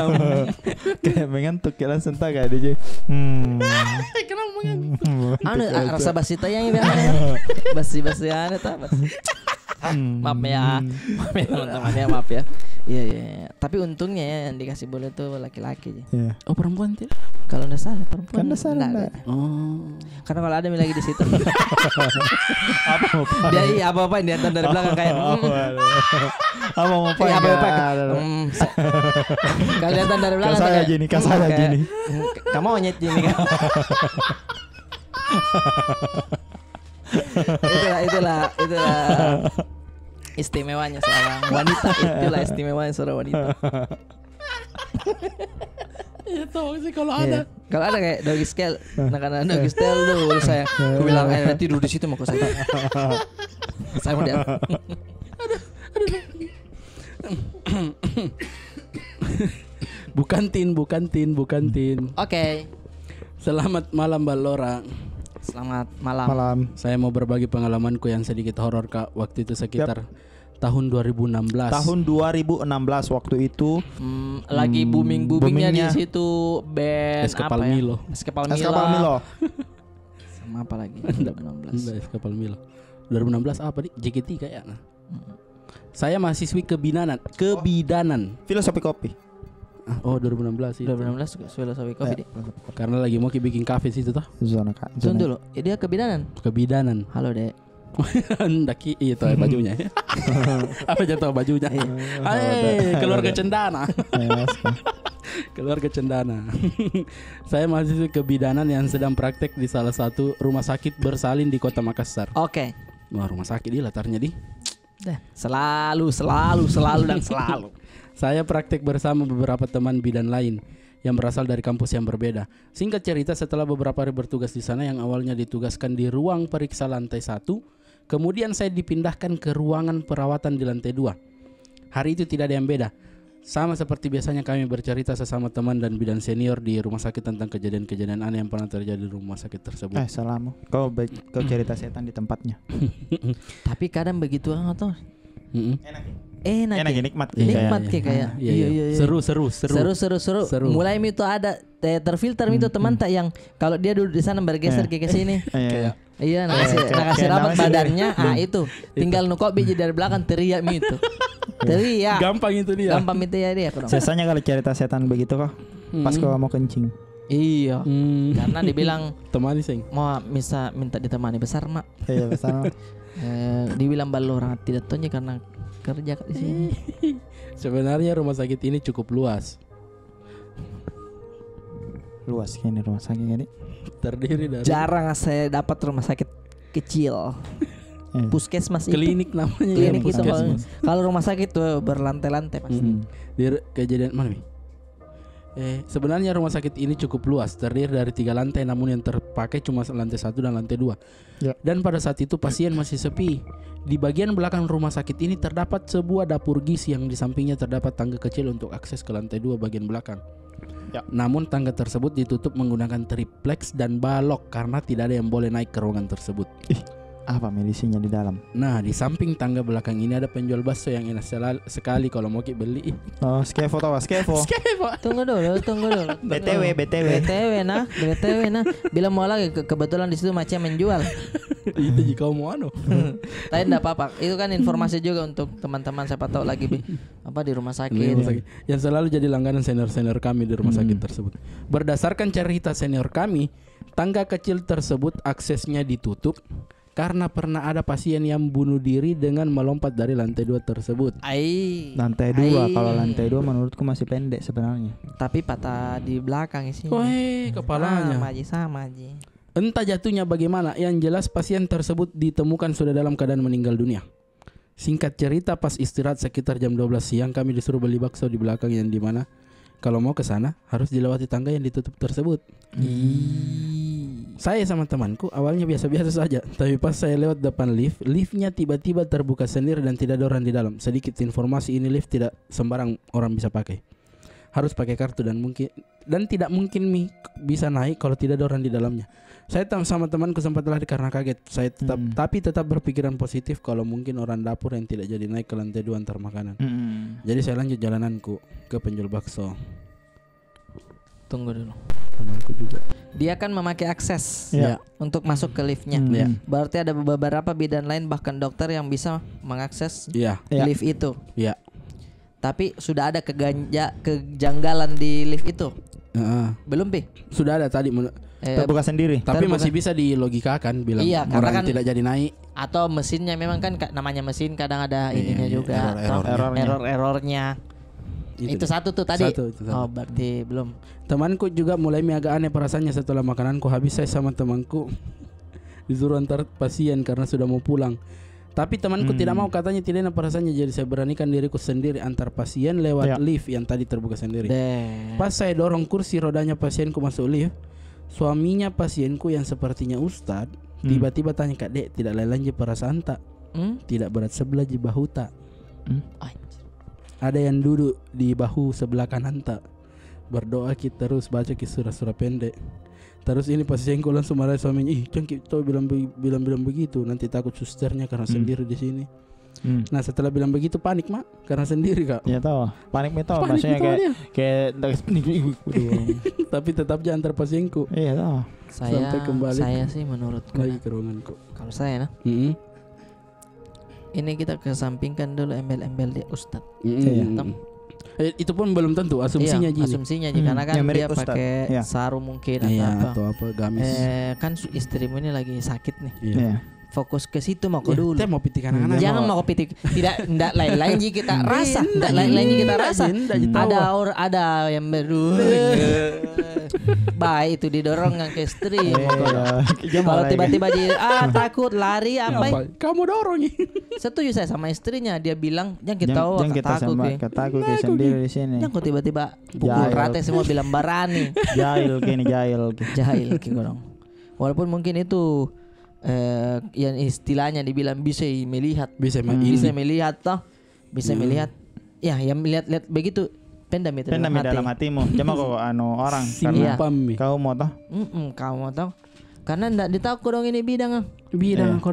Kayak mengantuk kayak langsung tak kayak dia. Kenapa mengantuk? Rasa basi tayang biasanya. Basi aneh tak basi. Maaf ya teman-teman, maaf ya. Iya. Tapi untungnya ya yang dikasih bulu tuh laki-laki aja. Iya. Oh, perempuan tidak? Kalau nggak salah perempuan. Kan nggak salah. Oh. Karena kalau ada lagi di situ. Dia apa-apa dia nonton dari belakang kayak. Apa-apa. Kalau datang dari belakang kayak. Kasar gini. Kamu monyet gini kan. Itulah istimewanya seorang wanita. Seorang wanita. Ya tahu sih kalau ada. Kalau ada kayak doggy style, karena doggy style dulu saya bilang nanti tidur di situ mau ke saya. Saya mau dia. Bukan tin. Oke. Selamat malam Balora. Selamat malam. Saya mau berbagi pengalamanku yang sedikit horor Kak. Waktu itu sekitar tahun 2016. Tahun 2016 waktu itu lagi boomingnya di situ band Eskapal Milo. Eskapal Milo. Sama apa lagi? 2016. Eskapal Milo. 2016 apa nih? JKT kayaknya. Saya mahasiswi kebidanan. Filosofi kopi. Oh 2016 itu. 2016 filosofi kopi deh. Karena lagi mau bikin kafe situ toh. Zona Kak. Tunggu dulu. Dia kebidanan. Halo Dek. Daki itu bajunya. Apa jatuh bajunya? Keluarga Cendana. Keluarga Cendana. Saya mahasiswa kebidanan yang sedang praktek di salah satu rumah sakit bersalin di Kota Makassar. Oke. Wah, rumah sakit ini latarnya di. Selalu. Saya praktek bersama beberapa teman bidan lain yang berasal dari kampus yang berbeda. Singkat cerita, setelah beberapa hari bertugas di sana yang awalnya ditugaskan di ruang periksa lantai 1, kemudian saya dipindahkan ke ruangan perawatan di lantai 2. Hari itu tidak ada yang beda. Sama seperti biasanya kami bercerita sesama teman dan bidan senior di rumah sakit tentang kejadian-kejadian aneh yang pernah terjadi di rumah sakit tersebut. Salamu. Kau cerita setan di tempatnya. Tapi kadang begitu atau enak nikmat kayak. Iya. Seru. Mulai itu ada terfilter itu teman tak yang kalau dia duduk di sana bergeser ke sini. Iya, nakasih rapat badannya. Itu tinggal nukok biji dari belakang teriak itu. Gampang itu dia. Biasanya kalau cerita setan begitu kok pas kau mau kencing. Iya. Karena dibilang temani sing. Mau bisa minta ditemani besar mak. Iya besar. Dibilang balo orang tidak tonje karena kerja di sini. Sebenarnya rumah sakit ini cukup luas. Luas ini rumah sakit ini. Terdiri dari. Jarang saya dapat rumah sakit kecil. Puskesmas itu. Klinik namanya. Klinik itu kalau rumah sakit tuh berlantai-lantai pasti. Di kejadian mana nih? Sebenarnya rumah sakit ini cukup luas, terdiri dari 3 lantai, namun yang terpakai cuma lantai 1 dan lantai 2. Ya. Dan pada saat itu pasien masih sepi. Di bagian belakang rumah sakit ini terdapat sebuah dapur gizi yang di sampingnya terdapat tangga kecil untuk akses ke lantai 2 bagian belakang. Ya. Namun tangga tersebut ditutup menggunakan triplex dan balok karena tidak ada yang boleh naik ke ruangan tersebut. Apa medisinya di dalam? Nah, di samping tangga belakang ini ada penjual bakso yang enak sekali kalau mau beli. Oh, skevo tahu skevo. Tunggu dulu. BTW nah. Bila mau lagi kebetulan di situ macam menjual. Itu jika mau Tapi enggak apa-apa. Itu kan informasi juga untuk teman-teman siapa tahu lagi apa di rumah sakit. Yang selalu jadi langganan senior-senior kami di rumah sakit tersebut. Berdasarkan cerita senior kami, tangga kecil tersebut aksesnya ditutup karena pernah ada pasien yang bunuh diri dengan melompat dari lantai 2 tersebut. Lantai 2, kalau lantai 2 menurutku masih pendek sebenarnya. Tapi patah di belakang isinya. Kepalanya. Sama aja. Entah jatuhnya bagaimana, yang jelas pasien tersebut ditemukan sudah dalam keadaan meninggal dunia. Singkat cerita, pas istirahat sekitar jam 12 siang kami disuruh beli bakso di belakang yang dimana kalau mau ke sana harus dilewati tangga yang ditutup tersebut. Saya sama temanku awalnya biasa-biasa saja, tapi pas saya lewat depan liftnya tiba-tiba terbuka sendiri dan tidak ada orang di dalam. Sedikit informasi, ini lift tidak sembarang orang bisa pakai. Harus pakai kartu dan tidak mungkin bisa naik kalau tidak ada orang di dalamnya. Saya sama temanku sempat lari karena kaget. Saya tetap berpikiran positif kalau mungkin orang dapur yang tidak jadi naik ke lantai 2 antar makanan. Jadi saya lanjut jalananku ke penjual bakso. Tunggu dulu. Temanku juga. Dia kan memakai akses untuk masuk ke liftnya. Berarti ada beberapa bidan lain bahkan dokter yang bisa mengakses lift itu. Tapi sudah ada kejanggalan di lift itu. Belum Pi? Sudah ada tadi terbuka sendiri. Tapi masih bisa dilogikakan bilang orang kan tidak jadi naik. Atau mesinnya memang kan namanya mesin kadang ada ininya juga. Errornya. Itu satu tuh tadi. Satu. Oh berarti belum. Temanku juga mulai agak aneh perasaannya setelah makananku habis. Saya sama temanku disuruh antar pasien karena sudah mau pulang. Tapi temanku tidak mau, katanya tidak enak perasaannya. Jadi saya beranikan diriku sendiri antar pasien lewat lift yang tadi terbuka sendiri. Pas saya dorong kursi rodanya pasienku masuk lift, suaminya pasienku yang sepertinya ustad tiba-tiba tanya, "Kak Dek, tidak lain-lain je perasaan tak? Tidak berat sebelah je bahu tak? Ada yang duduk di bahu sebelah kanan tak? Berdoa kita terus baca surah-surah pendek." Terus ini pasienku langsung marah suaminya, "Jangan kita bilang begitu, nanti takut susternya karena sendiri di sini." Nah setelah bilang begitu panik mak karena sendiri Kak. Ya tahu, panik metal maksudnya kayak tapi tetap jangan antar pasienku. Iya tahu. Sampai kembali. Saya sih menurutku lagi ke ruanganku. Kalau saya ini kita kesampingkan dulu embel-embel dia ustad. Itu pun belum tentu asumsinya asumsinya karena kan dia pakai sarung mungkin atau apa gamis. Kan istrimu ini lagi sakit nih. Fokus ke situ mau dulu. Kita mau pitik anak-anak. Jangan mau pitik. Tidak lain-lain kita rasa. Tidak lain-lain kita rasa. Ada yang baru. Baik itu didorong ke istri. Kalau tiba-tiba dia takut lari apa? Kamu dorong. Setuju saya sama istrinya. Dia bilang jangan kita takut sendiri di sini. Jangan tiba-tiba pukul rata semua bilang barani. Jahil Gorong. Walaupun mungkin itu yang istilahnya dibilang bisa melihat ya yang melihat begitu pendam dalam hatimu cuma kok orang karena kau mau tahu karena ndak ditahu dong ini bidang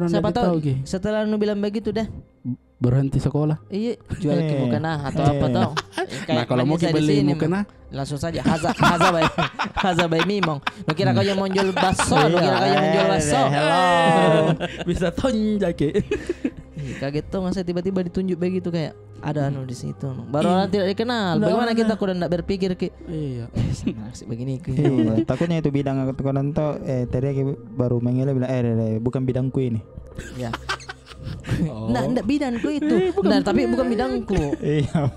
siapa tahu setelah nu bilang begitu dah berhenti sekolah. Iya, jual ke mukena atau apa tau. Nah kalau mau beli mukena langsung saja haza bay mimong. Lu kira kau yang mau jual bakso, Hello. Bisa tonjak. Kaget tuh saya tiba-tiba ditunjuk begitu kayak ada di situ. Baru orang tidak dikenal. Bagaimana kita kuda tidak berpikir ki? Iya. Begini ki. Iya, takutnya itu bidang aku nonton tadi baru mengira bilang bukan bidangku ini. Ya. Nggak bidangku itu. Nah, tapi bukan bidangku. Iya.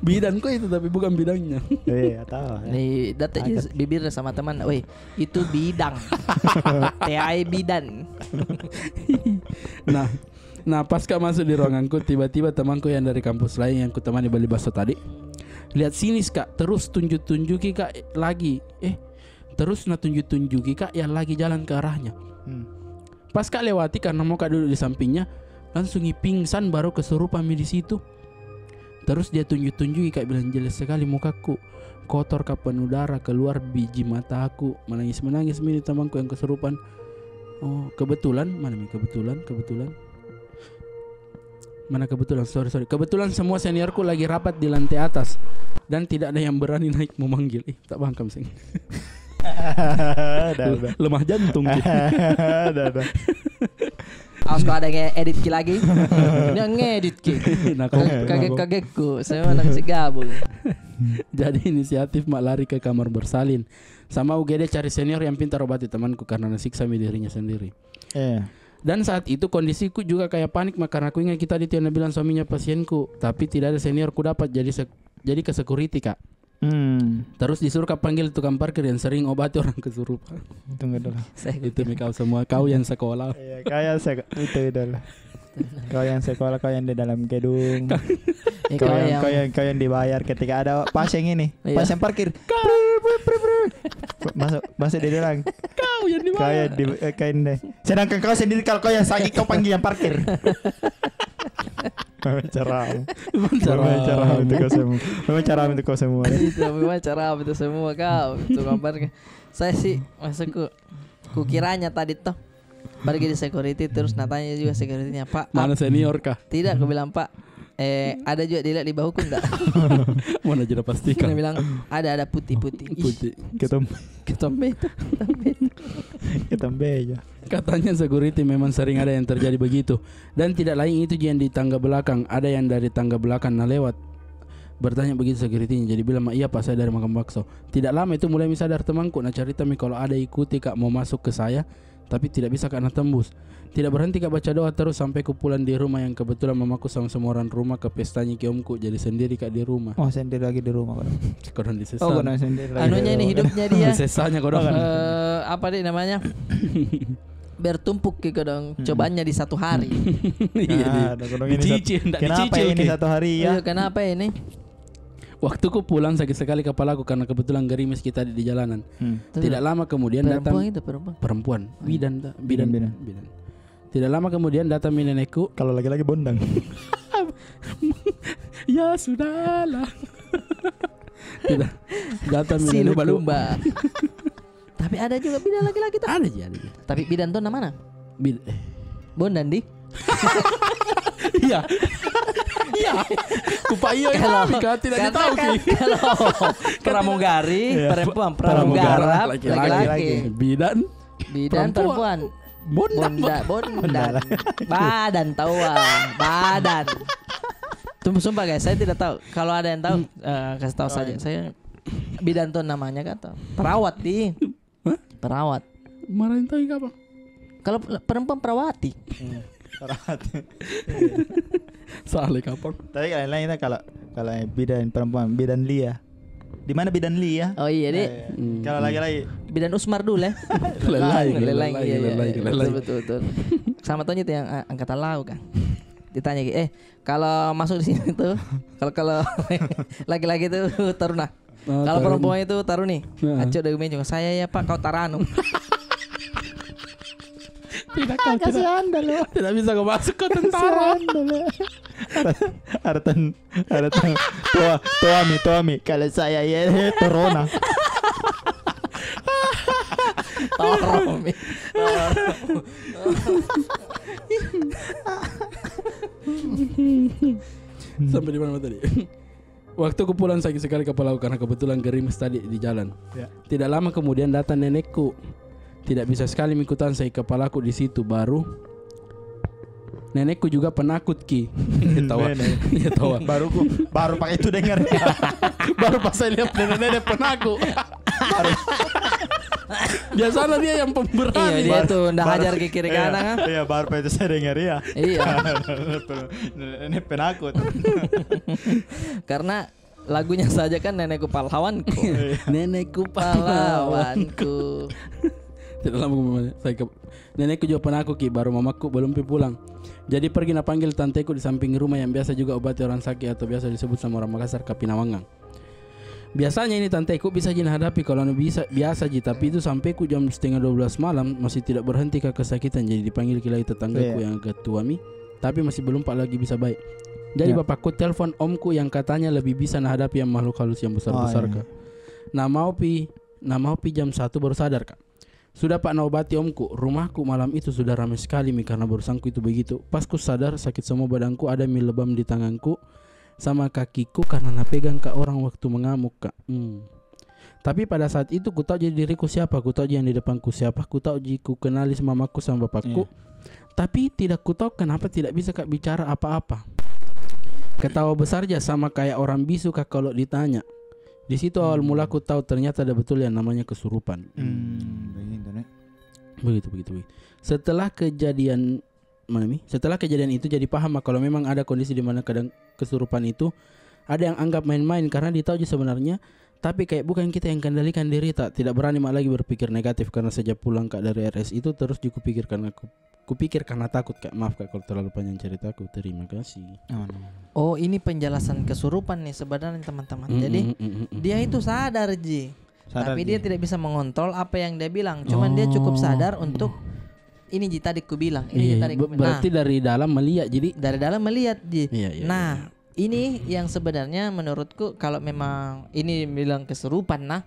Bidangku itu tapi bukan bidangnya. Iya, tahu. Nih, data bibir sama teman. Woi, itu bidang. TAI bidan. Nah, pasca masuk di ruanganku, tiba-tiba temanku yang dari kampus lain yang kutemani beli bakso tadi, lihat sini Kak, terus tunjuk-tunjuki Kak lagi. Terus tunjuk-tunjuki Kak yang lagi jalan ke arahnya. Pas Kak lewati karena mau Kak duduk di sampingnya, langsung pingsan baru kesurupan di situ. Terus dia tunjuk-tunjuki Kak bilang jelas sekali mukaku kotor kapan udara keluar biji mataku. Menangis-menangis ini temanku yang kesurupan. Oh, kebetulan sorry. Kebetulan semua seniorku lagi rapat di lantai atas dan tidak ada yang berani naik memanggil. Tak bangkam sing. Lemah jantung. Awas kalau ada edit ki lagi. Dia ngedit ki. Nah, kaget-kagetku. Saya mana masih gabung. Jadi inisiatif mak lari ke kamar bersalin. Sama UGD cari senior yang pintar obati temanku karena nasiksa dirinya sendiri. Dan saat itu kondisiku juga kayak panik karena aku ingat kita Tiana bilang suaminya pasienku, tapi tidak ada seniorku dapat jadi ke security Kak. Terus disuruh Kak panggil tukang parkir yang sering obati orang kesurupan. Tunggu dulu. Itu kau semua kau yang sekolah. Iya, itu dulu. Kau yang sekolah, kau yang di dalam gedung. Kau yang dibayar ketika ada pasien ini, pasien parkir. Masuk di dalam. Kau yang dibayar. Kau yang deh. Sedangkan kau sendiri kalau kau yang sakit kau panggil yang parkir. Memang cara itu kau semua. Memang cara itu semua kau. Tukang parkir. Saya sih masuk kukiranya tadi toh pergi di security terus natanya juga securitynya Pak. Mana senior kah? Tidak, aku bilang Pak. Ada juga dilihat di bahuku enggak? Mana aja pastikan. Dia bilang ada putih-putih. Putih. Ketombe aja. Katanya security memang sering ada yang terjadi begitu. Dan tidak lain itu yang di tangga belakang. Ada yang dari tangga belakang lewat. Bertanya begitu securitynya. Jadi bilang iya Pak saya dari makan bakso. Tidak lama itu mulai sadar temanku. Nah cerita kalau ada ikuti Kak mau masuk ke saya, tapi tidak bisa karena tembus. Tidak berhenti Kak baca doa terus sampai ku pulang di rumah yang kebetulan mamaku sama semua orang rumah ke pestanya kiomku. Jadi sendiri Kak di rumah. Oh sendiri lagi di rumah Kodon di sesa. Oh kodon sendiri lagi. Anunya ini hidupnya dia. Sesanya kodon. Apa deh namanya? Bertumpuk ke kodong. Cobaannya di satu hari. Iya. Kenapa ini satu hari ya? Kenapa ini? Waktu ku pulang sakit sekali kepalaku karena kebetulan gerimis kita di jalanan. Tidak lama kemudian datang perempuan. Bidan. Tidak lama kemudian datang nenekku. Kalau lagi-lagi bondang. Ya sudahlah. Tidak. Datang nenekku. Lumba-lumba. Tapi ada juga bidan laki-laki tuh. Ada. Tapi bidan tuh mana? Bondan di. Iya. Iya. Kupayo ya tidak tahu kalau pramugari perempuan, pramugara laki-laki. Bidan perempuan. Bondan. Badan tahu badan. Tunggu sumpah guys, saya tidak tahu. Kalau ada yang tahu kasih tahu saja. Saya bidan tuh namanya kata perawat di. Perawat. Marahin tahu apa? Kalau perempuan perawati. Salah kapan? Tapi lain-lain kalau bidan perempuan, bidan Lia. Di mana bidan Lia? Oh iya deh. Kalau lagi-lagi bidan Usmar dulu ya. Lelai. Betul. Sama Tony itu yang angkatan laut kan. Ditanya kalau masuk di sini tuh kalau laki-laki itu taruna. Kalau perempuan itu taruni. Aco dari meja saya ya Pak kau taranu. Kasihan dah lo. Tidak bisa kau masuk ke tentara. Ada Tuami. Kalau saya ya Torona. Toromi. Sampai di mana tadi? Waktu ku pulang sakit sekali kepalaku karena kebetulan gerimis tadi di jalan. Tidak lama kemudian datang nenekku. Tidak bisa sekali mengikutan saya kepalaku di situ baru Nenekku juga penakut Ki. Tawa. Ya tawa. Baru pakai itu dengar. Baru pas saya lihat nenek penakut. Biasanya dia yang pemberani. Iya, dia tuh ndak hajar ke kiri kanan. Iya, baru pas itu saya dengar ya. Iya. Nenek penakut. Karena lagunya saja kan nenekku pahlawanku. Nenekku pahlawanku. Tidak lama nenekku juga penakut Ki, baru mamaku belum pulang. Jadi pergi panggil tanteku di samping rumah yang biasa juga obati orang sakit atau biasa disebut sama orang Makassar Kapinawangang. Biasanya ini tanteku bisa jin hadapi kalau bisa biasa ji, tapi itu sampai ku jam 11:30 malam masih tidak berhenti kesakitan. Jadi dipanggil kilai tetanggaku yang agak tua mi, tapi masih belum lagi bisa baik. Jadi bapakku telepon omku yang katanya lebih bisa hadapi yang makhluk halus yang besar-besar kak. Nah mau pi jam 1 baru sadar kak. Sudah pak naobati omku, rumahku malam itu sudah ramai sekali mi karena barusanku itu begitu. Pas ku sadar sakit semua badanku, ada mi lebam di tanganku sama kakiku karena napegang ke orang waktu mengamuk kak. Tapi pada saat itu ku tahu jadi diriku siapa, ku tahu yang di depanku siapa, ku tahu ku kenali mamaku sama bapakku. Tapi tidak ku tahu kenapa tidak bisa kak bicara apa-apa. Ketawa besar aja sama kayak orang bisu kak kalau ditanya. Di situ awal mula aku tahu ternyata ada betul yang namanya kesurupan. Begitu. Setelah kejadian itu jadi paham kalau memang ada kondisi di mana kadang kesurupan itu ada yang anggap main-main karena ditahu sebenarnya, tapi kayak bukan kita yang kendalikan diri, tidak berani lagi berpikir negatif karena sejak pulang kak dari RS itu terus juga kupikir karena takut kak. Maaf kak kalau terlalu panjang ceritaku. Terima kasih. Oh ini penjelasan kesurupan nih sebenarnya teman-teman. Jadi dia itu sadar ji. Tapi dia tidak bisa mengontrol apa yang dia bilang. Cuman dia cukup sadar untuk ini ji tadi ku bilang. Berarti dari dalam melihat. Jadi dari dalam melihat ji. Nah ini yang sebenarnya menurutku kalau memang ini bilang kesurupan nah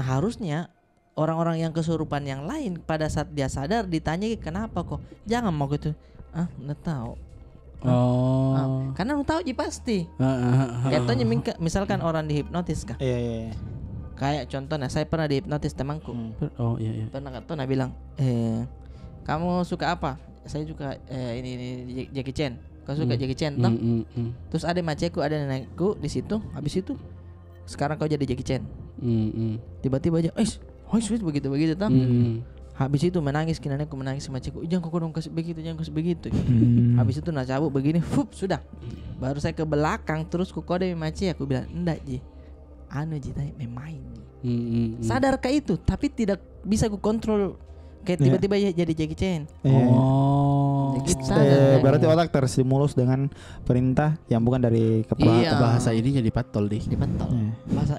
harusnya orang-orang yang kesurupan yang lain pada saat dia sadar ditanya kenapa kok jangan mau gitu nggak tahu. Karena lu tahu ji pasti. Contohnya misalkan orang dihipnotis kah? Kayak contohnya saya pernah dihipnotis temanku. Pernah bilang kamu suka apa? Saya suka ini Jackie Chan. Kau suka Jackie Chan toh? Terus ada maceku, ada nenekku di situ. Habis itu sekarang kau jadi Jackie Chan. Tiba-tiba aja begitu toh. Habis itu menangis nenekku, menangis maceku. Jangan kau dong kasih begitu. Habis itu cabut begini, sudah. Baru saya ke belakang terus ku kode mace, aku bilang enggak ji. Ji tadi main. Sadar kah itu? Tapi tidak bisa ku kontrol. Kayak tiba-tiba jadi Jackie Chan. Berarti otak terstimulus dengan perintah yang bukan dari kepala. Bahasa ini jadi patol deh. Dipatol. Bahasa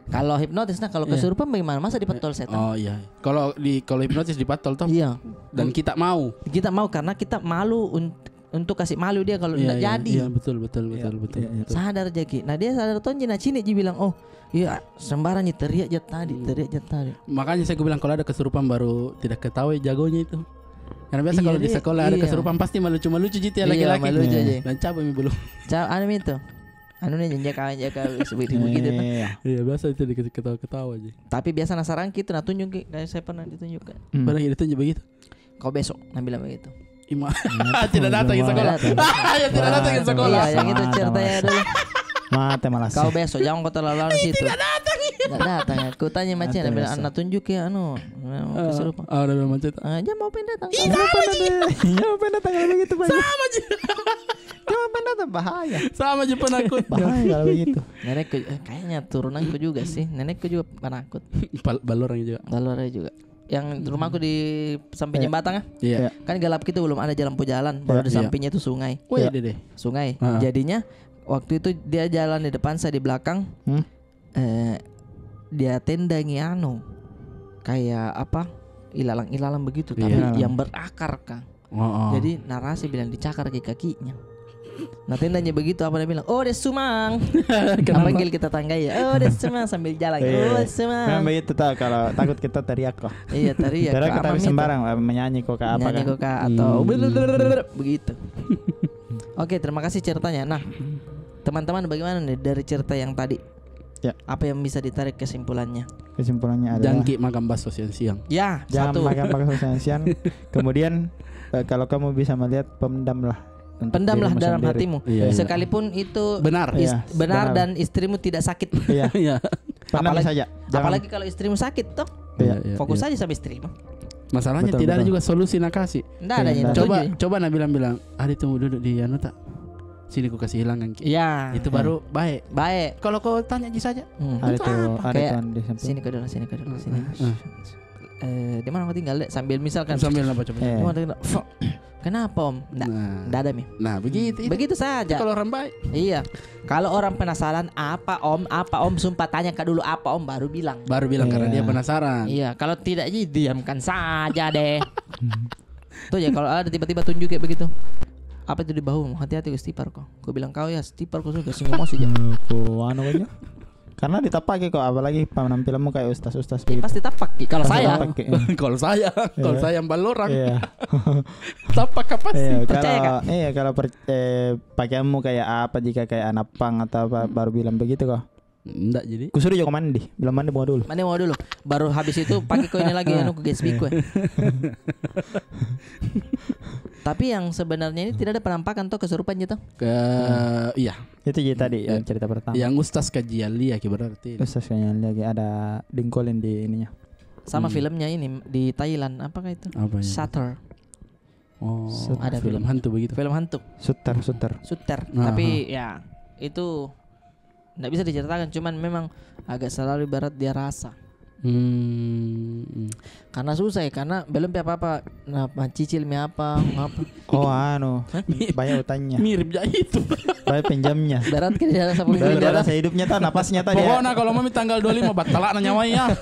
kalau hipnotis kalau kesurupan bagaimana masa dipatol setan? Kalau hipnotis dipatol toh. Dan kita mau karena kita malu untuk kasih malu dia kalau tidak jadi. Betul. Sadar Jaki. Nah dia sadar tuh cini bilang sembarang teriak jat tadi. Makanya saya bilang kalau ada kesurupan baru tidak ketahui jagonya itu. Karena biasa kalau di sekolah ada kesurupan pasti lucu gitu ya laki-laki. Dan capek belum. Itu. Nih jaka begitu tuh. Iya biasa itu dikasih ketawa aja. Tapi biasa nasarang gitu tunjuk kayak saya pernah ditunjukkan. Pernah ditunjuk begitu. Kau besok bilang begitu. Tidak datang ke sekolah. Tidak datang ke sekolah. Yang itu ceritanya dulu. Mate malas. Kau besok jangan kau terlalu lama situ. Tidak datang. Aku tanya macam bilang anak tunjuk ya kesurupan. Udah bilang macam. Jangan mau datang. Jangan datang kalau begitu banyak. Sama aja. Jangan datang bahaya. Sama aja penakut. Bahaya kalau begitu. Nenekku kayaknya turunanku juga sih. Nenekku juga penakut. Balornya juga. Yang rumahku di samping jembatan kan gelap gitu belum ada lampu jalan. Baru di sampingnya itu sungai. Sungai. Jadinya waktu itu dia jalan di depan, saya di belakang. Dia tendangi kayak apa? Ilalang begitu tapi yang berakar Kang. Jadi narasi bilang dicakar ke kakinya. Nah tendanya begitu apa dia bilang? Oh dia sumang. Panggil kita tangga ya. Oh dia sumang sambil jalan. Oh sumang. Memang begitu tahu kalau takut kita teriak kok. Iya teriak. Teriak tapi sembarang menyanyi kok apa kan? Menyanyi kok atau begitu. Oke terima kasih ceritanya. Nah teman-teman bagaimana nih dari cerita yang tadi? Ya. Apa yang bisa ditarik kesimpulannya? Kesimpulannya adalah jangan makan bakso siang-siang. Ya, jangan satu. makan bakso siang-siang. Kemudian kalau kamu bisa melihat, pendamlah dalam sendiri. hatimu. Iya. Sekalipun itu benar. Benar dan istrimu tidak sakit. Iya. Iya. Pendam saja. Apalagi kalau istrimu sakit toh. Iya. Fokus saja sama istrimu. Masalahnya Betul, tidak ada betul. juga solusi nakasi. Enggak ada yang Coba Nabila bilang, "Adi tunggu duduk di anu tak? Sini ku kasih hilangkan." Iya. Itu baru baik. Kalau kau tanya aja saja. Ada tuh di samping. Sini ke dulu, sini. Di mana kau tinggal, Dek? Sambil misalkan apa coba. Kenapa Om? Nggak ada Mi. Nah Begitu saja. Kalau orang baik. Iya. Kalau orang penasaran apa Om, sumpah tanya dulu apa Om, baru bilang. Karena dia penasaran. Iya. Kalau tidak diamkan saja deh. Tuh ya, kalau ada tiba-tiba tunjuk kayak begitu. Apa itu di bahu? Hati-hati istighfar kok. Kau bilang kau ya istighfar kau sudah singgung emosi aja. Anu aja. Karena ditapaki kok, apalagi penampilanmu kayak ustaz-ustaz begitu. Pasti tapak. Kalau saya Kalau saya balorang. Iya. Tapak apa sih? Percaya kan? Iya, kalau pakaianmu kayak apa, jika kayak anak pang atau apa, baru bilang begitu kok. Enggak jadi. Kusuruh juga mandi. Bilang mandi mau dulu. Baru habis itu pakai kau ini lagi anu ke guest speak gue. Tapi yang sebenarnya ini tidak ada penampakan toh kesurupan gitu. Iya. Itu jadi tadi yang cerita pertama. Yang Ustaz kajian lihat berarti. Ustaz kajian lagi ada dingkolin di ininya. Sama filmnya ini di Thailand, apakah itu? Apa ya? Shutter. Oh, ada film hantu begitu. Film hantu. Suter. Tapi ya itu nggak bisa diceritakan, cuman memang agak selalu ibarat dia rasa. Karena susah ya, karena belum apa-apa. Nah, cicil apa. Oh anu, banyak utangnya. Mirip aja itu. Banyak pinjamnya. Berat kan di dalam 10 miliar. Dalam hidupnya tak napasnya tadi. Pokoknya kalau mami tanggal 25 batalak na nyawanya.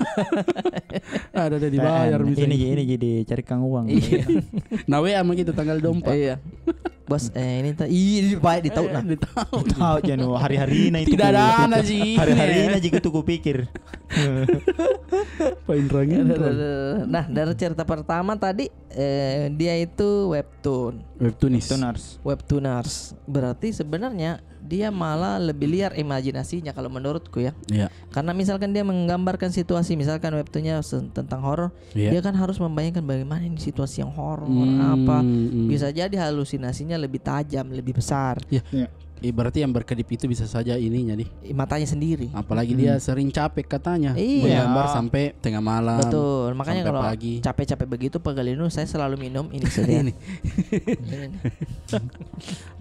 Ada dibayar misalnya. Ini jadi carikan uang. Iya. Nah, sama gitu tanggal 24. Iya. Bos, ini baik ditahu nah. Tahu jano hari-hari itu. Tidak ada ana sih. Hari-hari aja gitu ku pikir. Paling rangin. Nah, dari cerita pertama tadi dia itu webtooners. Berarti sebenarnya dia malah lebih liar imajinasinya kalau menurutku ya. Iya. Karena misalkan dia menggambarkan situasi, misalkan webtoonnya tentang horor, dia kan harus membayangkan bagaimana ini situasi yang horor apa. Bisa jadi halusinasinya lebih tajam, lebih besar. Iya. Berarti yang berkedip itu bisa saja ininya nih, matanya sendiri. Apalagi dia sering capek katanya. Iya. Menggambar sampai tengah malam. Betul. Makanya kalau pagi. capek-capek begitu Pegalino saya selalu minum ini saja. Ini.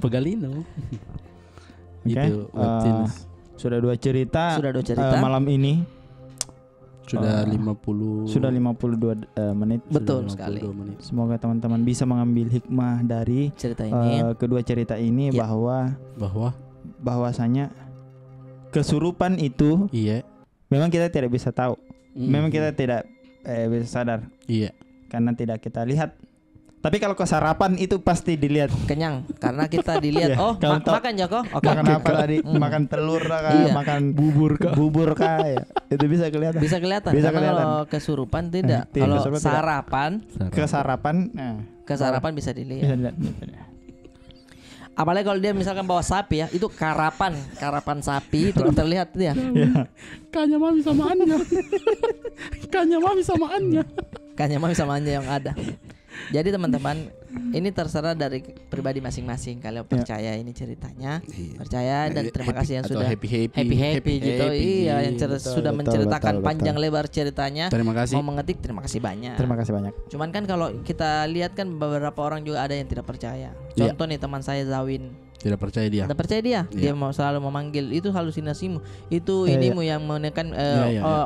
Pegalino. Gitu. Sudah dua cerita. Malam ini. Sudah 52 menit. Betul sekali. Menit. Semoga teman-teman bisa mengambil hikmah dari cerita ini. Kedua cerita ini ya. bahwasanya kesurupan itu memang kita tidak bisa tahu. Memang kita tidak bisa sadar. Iya. Karena tidak kita lihat. Tapi kalau kesarapan itu pasti dilihat. Kenyang karena kita dilihat. Makan Joko. Makan apa tadi? Makan telur kah? Makan bubur kah? Ya. Itu bisa kelihatan. Bisa kelihatan. Kalau kesurupan tidak. Kalau sarapan. Kesarapan bisa dilihat. Apalagi kalau dia misalkan bawa sapi ya, itu karapan sapi itu terlihat dia. Kanya mami sama Anya yang ada. Jadi teman-teman, ini terserah dari pribadi masing-masing. Kalau percaya ini ceritanya, percaya dan terima kasih yang sudah happy gitu. Iya, yang sudah menceritakan panjang lebar ceritanya. Terima kasih. Mau mengetik, terima kasih banyak. Cuman kan kalau kita lihat kan beberapa orang juga ada yang tidak percaya. Contoh nih teman saya Zawin. Tidak percaya dia. Dia mau selalu memanggil itu halusinasimu. Itu inimu yang menekan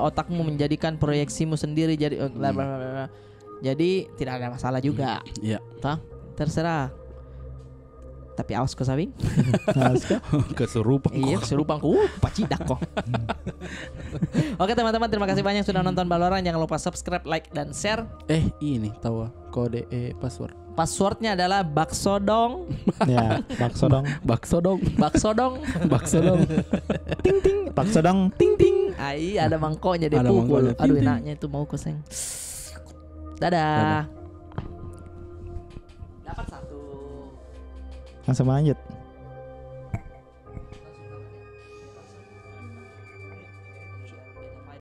otakmu menjadikan proyeksimu sendiri jadi Jadi tidak ada masalah juga. Iya. Terserah. Tapi awas kau Sawing. Kesurupan. Iya, kesurupan ku pacidak kok. Oke teman-teman, terima kasih banyak sudah nonton Balorang. Jangan lupa subscribe, like dan share. Ini tahu kode password. Passwordnya adalah baksodong. Ya, baksodong. Ting ting. Baksodong. Ting ting. Ada mangkoknya dia pukul. Aduh enaknya itu mau koseng. Dadah. Dapat 1. Langsung lanjut.